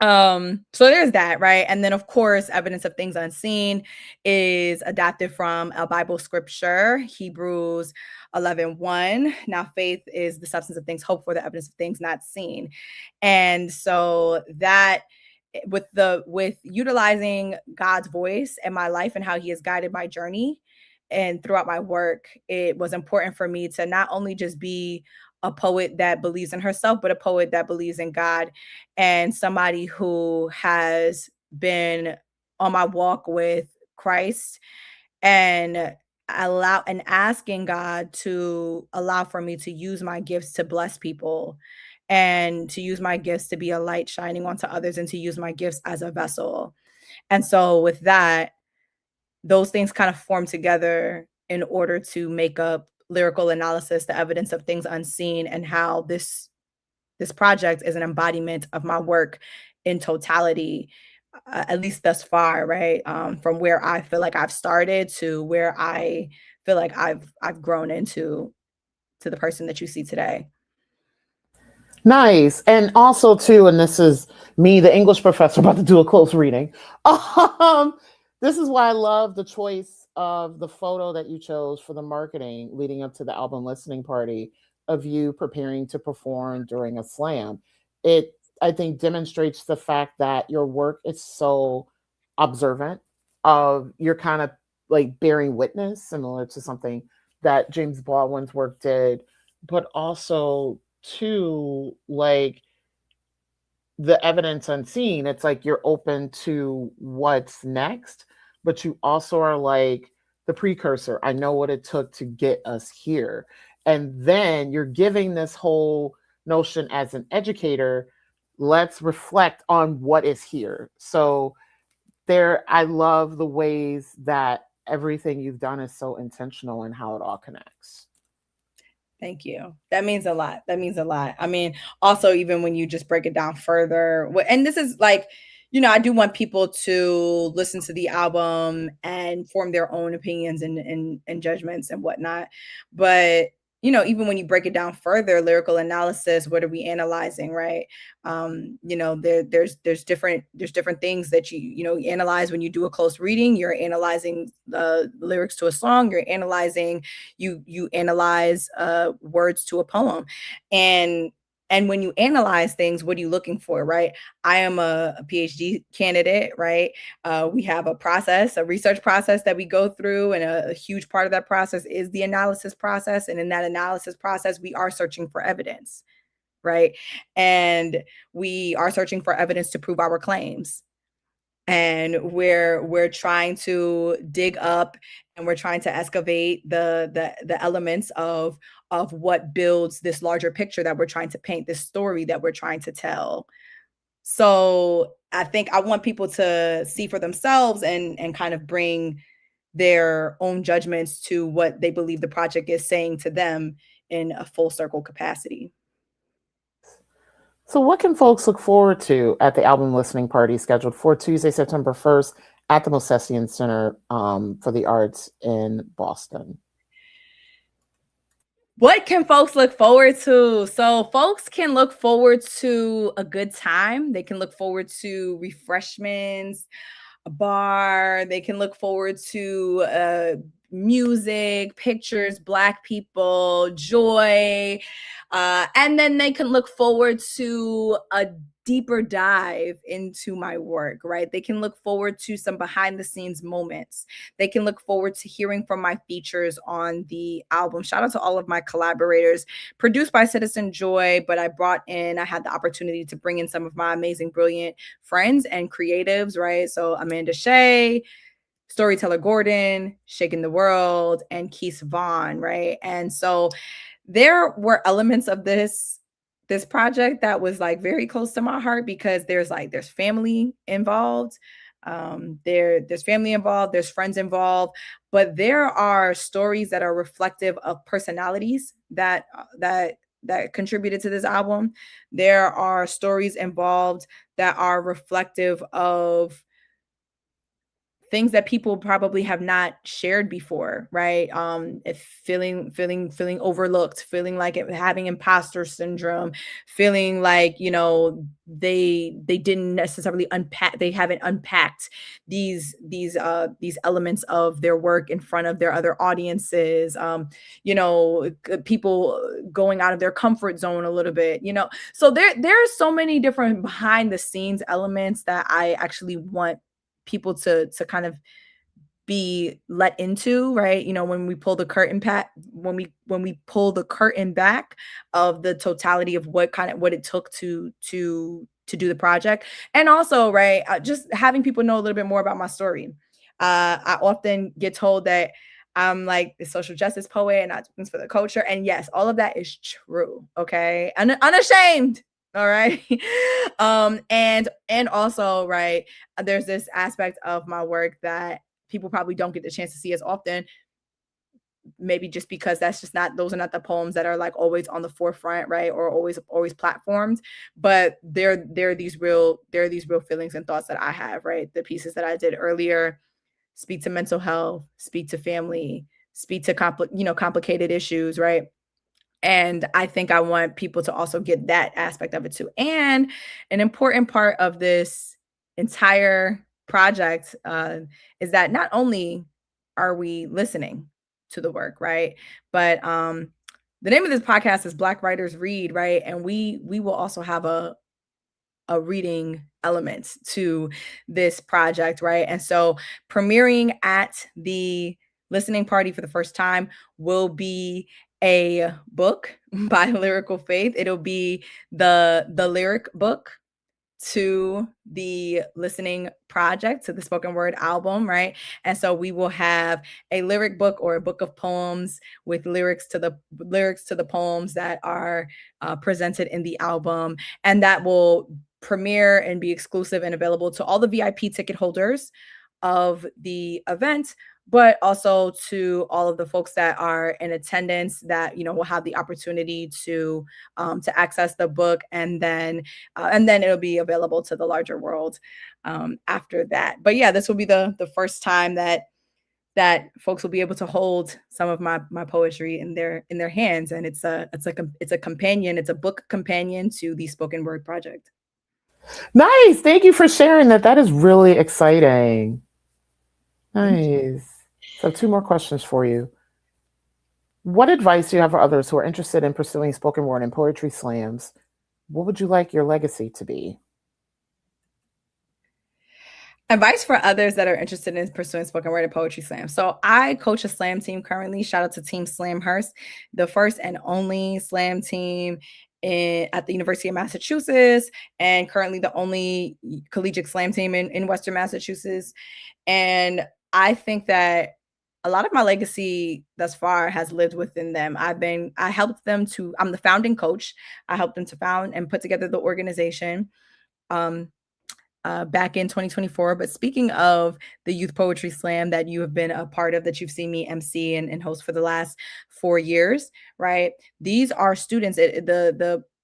there's that, right? And then of course, evidence of things unseen is adapted from a Bible scripture, Hebrews 11:1. Now faith is the substance of things hoped for, the evidence of things not seen. And so that with utilizing God's voice in my life and how he has guided my journey and throughout my work, it was important for me to not only just be a poet that believes in herself, but a poet that believes in God, and somebody who has been on my walk with Christ, and asking God to allow for me to use my gifts to bless people, and to use my gifts to be a light shining onto others, and to use my gifts as a vessel. And so with that, those things kind of form together in order to make up Lyrical Analysis, the evidence of things unseen, and how this project is an embodiment of my work in totality, at least thus far, right? From where I feel like I've started to where I feel like I've grown into the person that you see today. Nice. And also too, and this is me, the English professor, about to do a close reading. This is why I love the choice of the photo that you chose for the marketing leading up to the album listening party of you preparing to perform during a slam. It, I think, demonstrates the fact that your work is so observant of, you're kind of like bearing witness, similar to something that James Baldwin's work did, but also to like the evidence unseen. It's like you're open to what's next, but you also are like the precursor. I know what it took to get us here. And then you're giving this whole notion as an educator, let's reflect on what is here. So there, I love the ways that everything you've done is so intentional and how it all connects. Thank you. That means a lot. That means a lot. I mean, also, even when you just break it down further, and this is like, I do want people to listen to the album and form their own opinions and judgments and whatnot. But even when you break it down further, lyrical analysis, what are we analyzing, right? There's different things that you analyze when you do a close reading. You're analyzing the lyrics to a song. You're analyzing, you analyze words to a poem, and when you analyze things, what are you looking for, right? I am a PhD candidate, right? We have a research process that we go through, and a huge part of that process is the analysis process. And in that analysis process, we are searching for evidence, right? And we are searching for evidence to prove our claims. And we're trying to dig up, and we're trying to excavate the elements of what builds this larger picture that we're trying to paint, this story that we're trying to tell. So I think I want people to see for themselves and kind of bring their own judgments to what they believe the project is saying to them in a full circle capacity. So what can folks look forward to at the album listening party scheduled for Tuesday, September 1st at the Mosesian Center for the Arts in Boston? What can folks look forward to? So folks can look forward to a good time. They can look forward to refreshments, a bar. They can look forward to music, pictures, Black people, joy. And then they can look forward to a deeper dive into my work, right? They can look forward to some behind the scenes moments. They can look forward to hearing from my features on the album. Shout out to all of my collaborators, produced by Citizen Joy, but I had the opportunity to bring in some of my amazing, brilliant friends and creatives, right? So Amanda Shea, Storyteller Gordon, Shaking the World, and Keith Vaughn, right? And so there were elements of this project that was like very close to my heart, because there's family involved. There's family involved, there's friends involved, but there are stories that are reflective of personalities that contributed to this album. There are stories involved that are reflective of things that people probably have not shared before, right? If feeling overlooked, feeling like having imposter syndrome, feeling like they didn't necessarily they haven't unpacked these elements of their work in front of their other audiences. People going out of their comfort zone a little bit. So there are so many different behind the scenes elements that I actually want people to kind of be let into, right? When we pull the curtain back, when we pull the curtain back of the totality of what it took to do the project. And also, right, just having people know a little bit more about my story. I often get told that I'm like the social justice poet and not things for the culture. And yes, all of that is true. Okay. Unashamed. All right. And also, right, there's this aspect of my work that people probably don't get the chance to see as often, maybe just because those are not the poems that are like always on the forefront, right, or always platformed. But there are these real feelings and thoughts that I have, right? The pieces that I did earlier speak to mental health, speak to family, speak to complicated issues, right? And I think I want people to also get that aspect of it too. And an important part of this entire project is that not only are we listening to the work, right? But the name of this podcast is Black Writers Read, right? And we will also have a reading element to this project, right? And so premiering at the listening party for the first time will be a book by Lyrical Faith. It'll be the lyric book to the listening project, to the spoken word album, right? And so we will have a lyric book, or a book of poems with lyrics to the poems that are presented in the album, and that will premiere and be exclusive and available to all the VIP ticket holders of the event, but also to all of the folks that are in attendance that will have the opportunity to access the book, and then it'll be available to the larger world after that. But yeah, this will be the first time that that folks will be able to hold some of my poetry in their hands, and it's a companion, it's a book companion to the spoken word project. Nice. Thank you for sharing that. That is really exciting. Nice. So 2 more questions for you. What advice do you have for others who are interested in pursuing spoken word and poetry slams? What would you like your legacy to be? Advice for others that are interested in pursuing spoken word and poetry slam. So I coach a slam team currently. Shout out to Team Slamhurst, the first and only slam team at the University of Massachusetts, and currently the only collegiate slam team in Western Massachusetts. And I think that a lot of my legacy thus far has lived within them. I helped them to, I'm the founding coach. I helped them to found and put together the organization. Back in 2024. But speaking of the Youth Poetry Slam that you have been a part of, that you've seen me MC and host for the last 4 years, right? These are students.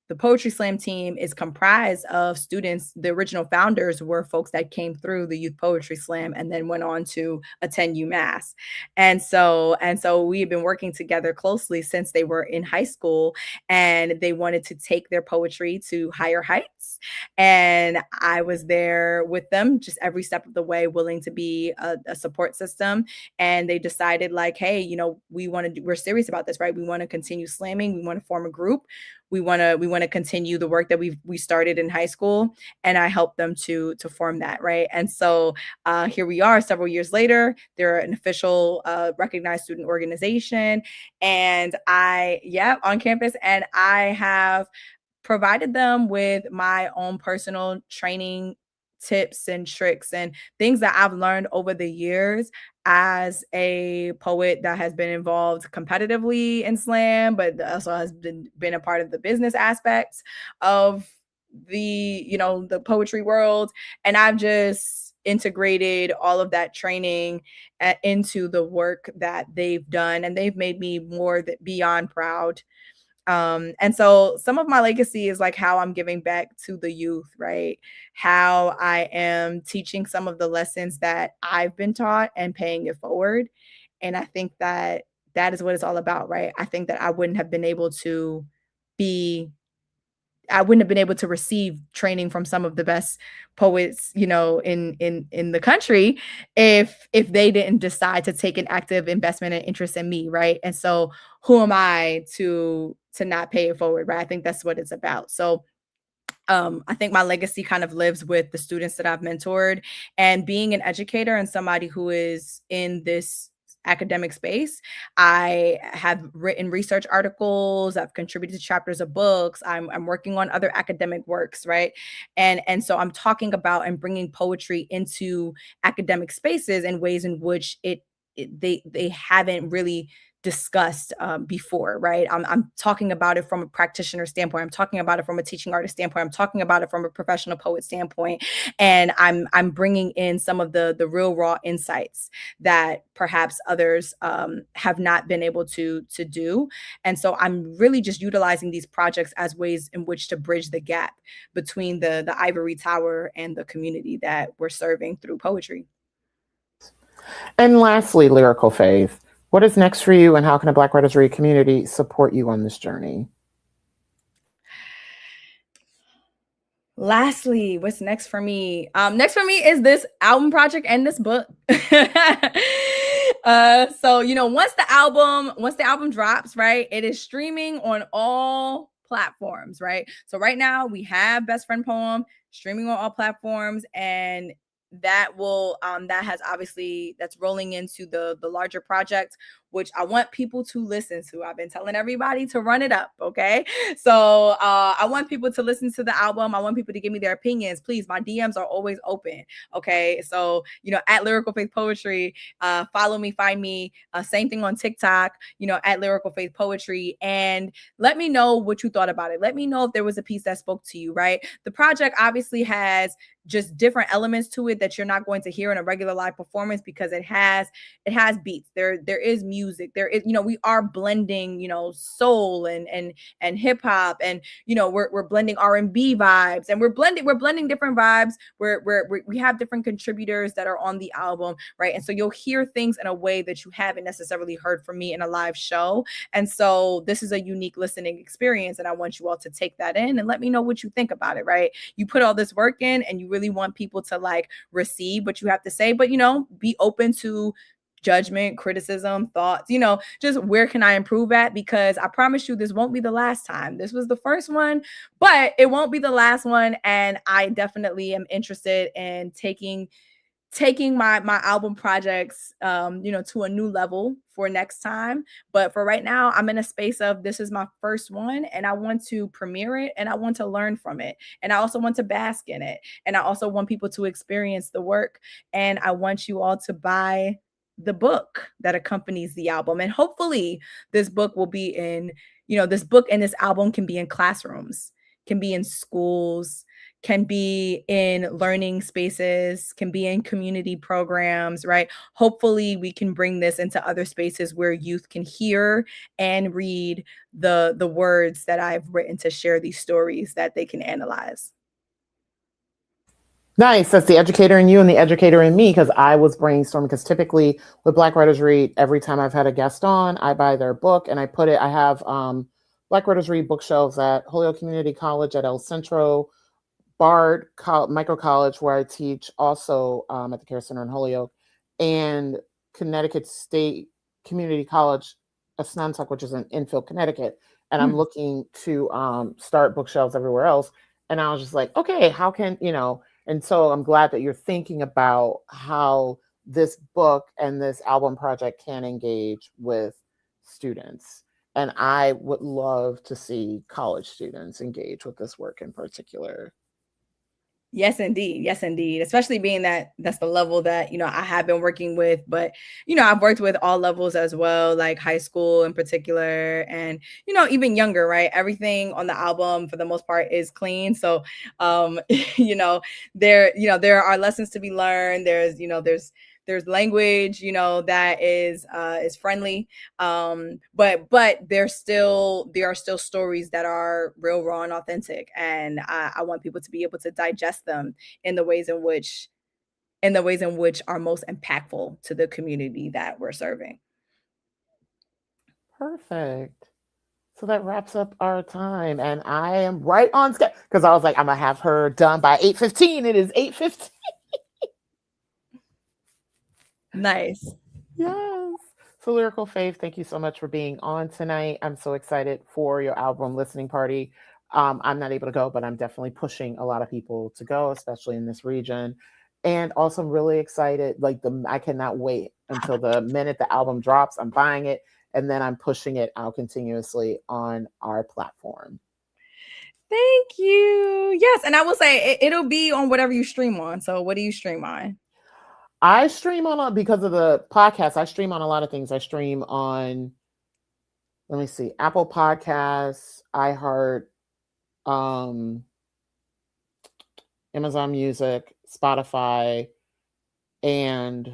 The Poetry Slam team is comprised of students. The original founders were folks that came through the Youth Poetry Slam and then went on to attend UMass. And so we have been working together closely since they were in high school, and they wanted to take their poetry to higher heights. And I was there with them just every step of the way, willing to be a support system. And they decided, like, hey, you know, we're serious about this, right? We want to continue slamming. We want to form a group. We want to continue the work that we started in high school, and I helped them to form that, right? And so here we are, several years later. They're an official recognized student organization, and on campus, and I have provided them with my own personal training tips and tricks and things that I've learned over the years as a poet that has been involved competitively in slam, but also has been a part of the business aspects of the poetry world. And I've just integrated all of that training into the work that they've done, and they've made me more beyond proud. And so some of my legacy is like how I'm giving back to the youth, right? How I am teaching some of the lessons that I've been taught and paying it forward. And I think that that is what it's all about, right? I think that I wouldn't have been able to receive training from some of the best poets, in the country if they didn't decide to take an active investment and interest in me, right? And so who am I to not pay it forward, right? I think that's what it's about. So I think my legacy kind of lives with the students that I've mentored, and being an educator and somebody who is in this academic space. I have written research articles. I've contributed to chapters of books. I'm working on other academic works, right? And so I'm talking about and bringing poetry into academic spaces in ways in which they haven't really discussed before, right? I'm talking about it from a practitioner standpoint. I'm talking about it from a teaching artist standpoint. I'm talking about it from a professional poet standpoint, and I'm bringing in some of the real raw insights that perhaps others have not been able to do. And so I'm really just utilizing these projects as ways in which to bridge the gap between the ivory tower and the community that we're serving through poetry. And lastly, Lyrical Faith, what is next for you, and how can a Black Writers Read community support you on this journey? Lastly, what's next for me? Next for me is this album project and this book. So once the album drops, right, it is streaming on all platforms, right? So right now we have Best Friend Poem streaming on all platforms, and that's rolling into the larger project, which I want people to listen to. I've been telling everybody to run it up, okay? So I want people to listen to the album. I want people to give me their opinions. Please, my DMs are always open, okay? So, at Lyrical Faith Poetry, follow me, find me. Same thing on TikTok, at Lyrical Faith Poetry. And let me know what you thought about it. Let me know if there was a piece that spoke to you, right? The project obviously has just different elements to it that you're not going to hear in a regular live performance, because it has beats. There is music. music. There is, we are blending, soul and hip hop, and we're blending R&B vibes, and we're blending different vibes. We have different contributors that are on the album, right? And so you'll hear things in a way that you haven't necessarily heard from me in a live show. And so this is a unique listening experience, and I want you all to take that in and let me know what you think about it, right? You put all this work in and you really want people to like receive what you have to say, but be open to judgment, criticism, thoughts, just where can I improve at? Because I promise you, this won't be the last time. This was the first one, but it won't be the last one. And I definitely am interested in taking my album projects, to a new level for next time. But for right now, I'm in a space of this is my first one, and I want to premiere it, and I want to learn from it, and I also want to bask in it, and I also want people to experience the work, and I want you all to buy the book that accompanies the album. And hopefully this book will be in, this book and this album can be in classrooms, can be in schools, can be in learning spaces, can be in community programs, right? Hopefully we can bring this into other spaces where youth can hear and read the words that I've written to share these stories that they can analyze. Nice. That's the educator in you and the educator in me, because I was brainstorming, because typically with Black Writers Read, every time I've had a guest on, I buy their book and I have Black Writers Read bookshelves at Holyoke Community College, at El Centro, Bard Micro College, where I teach, also at the Care Center in Holyoke, and Connecticut State Community College, Asnantuck, which is in Enfield, Connecticut. And I'm looking to start bookshelves everywhere else. And I was just like, okay, how can, and so I'm glad that you're thinking about how this book and this album project can engage with students. And I would love to see college students engage with this work in particular. Yes, indeed. Yes, indeed. Especially being that that's the level that, I have been working with, but, I've worked with all levels as well, like high school in particular, and, even younger, right? Everything on the album for the most part is clean. So, there are lessons to be learned. There's language, that is friendly. But there are still stories that are real, raw, and authentic. And I want people to be able to digest them in the ways in which are most impactful to the community that we're serving. Perfect. So that wraps up our time. And I am right on schedule, because I was like, I'm going to have her done by 8:15. It is 8:15. Nice. Yes. So Lyrical Faith, thank you so much for being on tonight. I'm so excited for your album listening party. I'm not able to go, but I'm definitely pushing a lot of people to go, especially in this region. And also I'm really excited. I cannot wait until the minute the album drops. I'm buying it, and then I'm pushing it out continuously on our platform. Thank you. Yes. And I will say it'll be on whatever you stream on. So what do you stream on? I stream on, because of the podcast, I stream on a lot of things. I stream on, let me see, Apple Podcasts, iHeart, Amazon Music, Spotify, and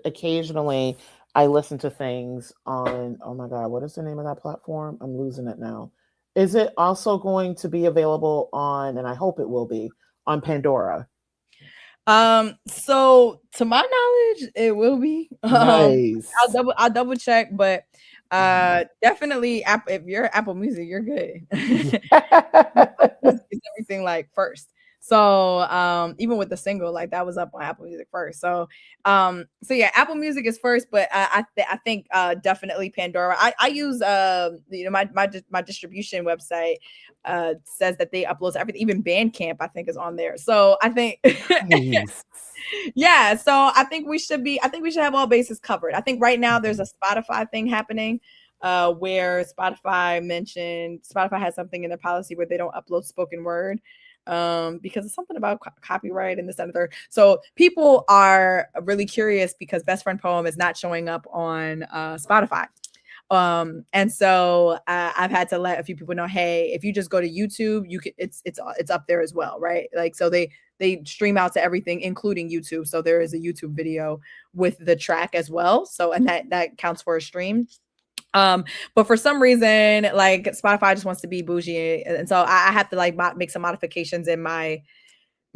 occasionally I listen to things on, oh my God, what is the name of that platform? I'm losing it now. Is it also going to be available on, and I hope it will be, on Pandora? So to my knowledge, it will be. Nice. I'll double check, but definitely if you're Apple Music, you're good. It's everything like first. So even with the single, like that was up on Apple Music first. So yeah, Apple Music is first, but I think definitely Pandora. I use my distribution website says that they upload everything, even Bandcamp I think is on there. So I think Nice. yeah, so I think we should have all bases covered. I think right now there's a Spotify thing happening where Spotify has something in their policy where they don't upload spoken word because it's something about copyright and this and the third. So people are really curious because Best Friend Poem is not showing up on Spotify. And so I've had to let a few people know, hey, if you just go to YouTube, you can, it's up there as well, right? Like, so they stream out to everything, including YouTube. So there is a YouTube video with the track as well. So, and that counts for a stream. But for some reason, like Spotify just wants to be bougie, and so I have to like make some modifications in my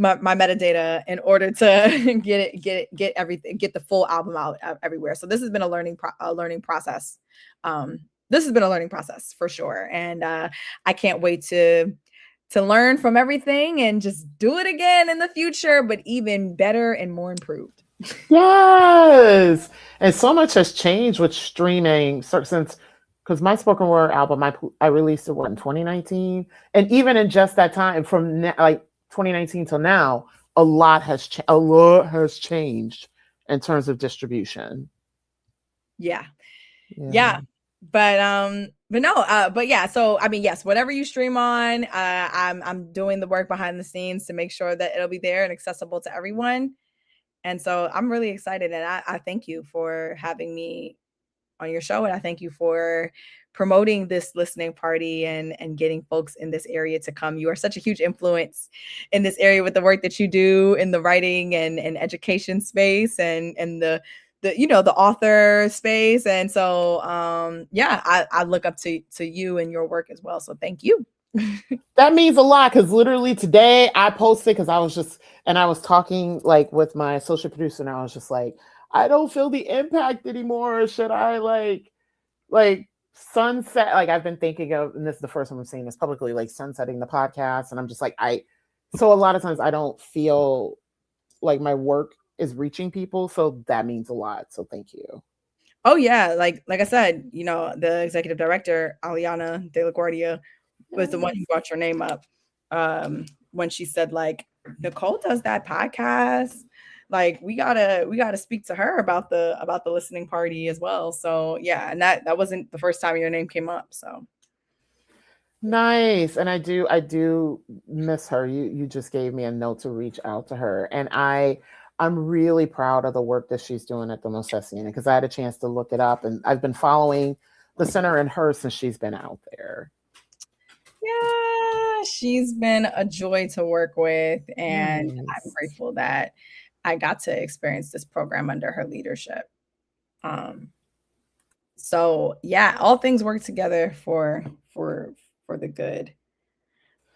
metadata in order to get everything, get the full album out everywhere. So this has been a learning process. This has been a learning process for sure, and I can't wait to learn from everything and just do it again in the future, but even better and more improved. Yes, and so much has changed with streaming since, because my spoken word album I released it in 2019, and even in just that time from like 2019 till now, a lot has changed in terms of distribution. Yeah. But no, but yeah, so I mean, yes, whatever you stream on, I'm doing the work behind the scenes to make sure that it'll be there and accessible to everyone. And so I'm really excited, and I thank you for having me on your show, and I thank you for promoting this listening party and getting folks in this area to come. You are such a huge influence in this area with the work that you do in the writing and education space and the author space. And so I look up to you and your work as well. So thank you. That means a lot, because literally today I posted, because I was talking like with my associate producer, and I was just like, I don't feel the impact anymore. Should I like sunset? Like, I've been thinking of, and this is the first time I'm saying this publicly, like sunsetting the podcast. And I'm just like, so a lot of times I don't feel like my work is reaching people. So that means a lot. So thank you. Oh yeah. Like I said, the executive director, Aliana De La Guardia, was the one who brought your name up when she said, like, Nicole does that podcast. Like, we gotta speak to her about the listening party as well. So yeah, and that wasn't the first time your name came up. So nice. And I do miss her. You just gave me a note to reach out to her, and I'm really proud of the work that she's doing at the Mosesian, because I had a chance to look it up, and I've been following the center and her since she's been out there. Yeah, she's been a joy to work with, and nice. I'm grateful that I got to experience this program under her leadership. So yeah, all things work together for the good.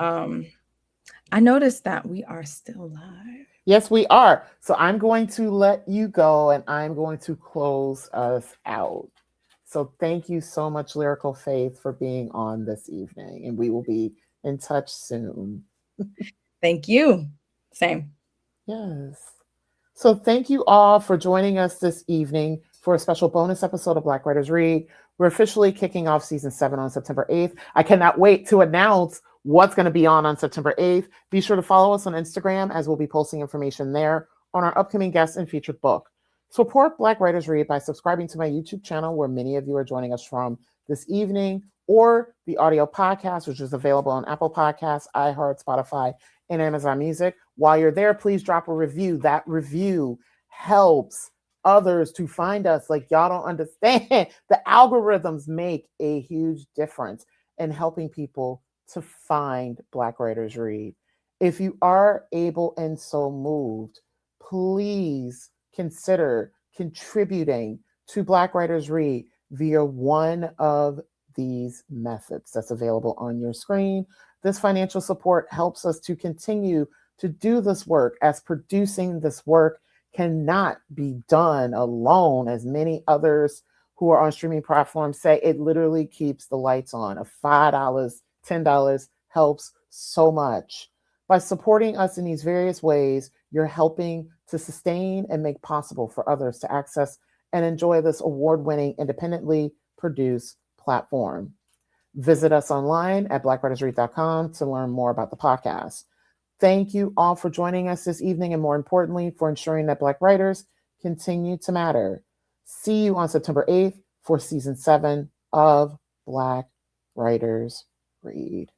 I noticed that we are still live. Yes, we are. So I'm going to let you go, and I'm going to close us out. So thank you so much, Lyrical Faith, for being on this evening, and we will be in touch soon. Thank you. Same. Yes. So thank you all for joining us this evening for a special bonus episode of Black Writers Read. We're officially kicking off season 7 on September 8th. I cannot wait to announce what's going to be on September 8th. Be sure to follow us on Instagram, as we'll be posting information there on our upcoming guest and featured book. Support Black Writers Read by subscribing to my YouTube channel, where many of you are joining us from this evening, or the audio podcast, which is available on Apple Podcasts, iHeart, Spotify, and Amazon Music. While you're there, please drop a review. That review helps others to find us. Like, y'all don't understand. The algorithms make a huge difference in helping people to find Black Writers Read. If you are able and so moved, please consider contributing to Black Writers Read via one of these methods that's available on your screen. This financial support helps us to continue to do this work, as producing this work cannot be done alone, as many others who are on streaming platforms say. It literally keeps the lights on. $5, $10 helps so much. By supporting us in these various ways, you're helping to sustain and make possible for others to access and enjoy this award-winning, independently produced platform. Visit us online at blackwritersread.com to learn more about the podcast. Thank you all for joining us this evening, and more importantly, for ensuring that Black writers continue to matter. See you on September 8th for season 7 of Black Writers Read.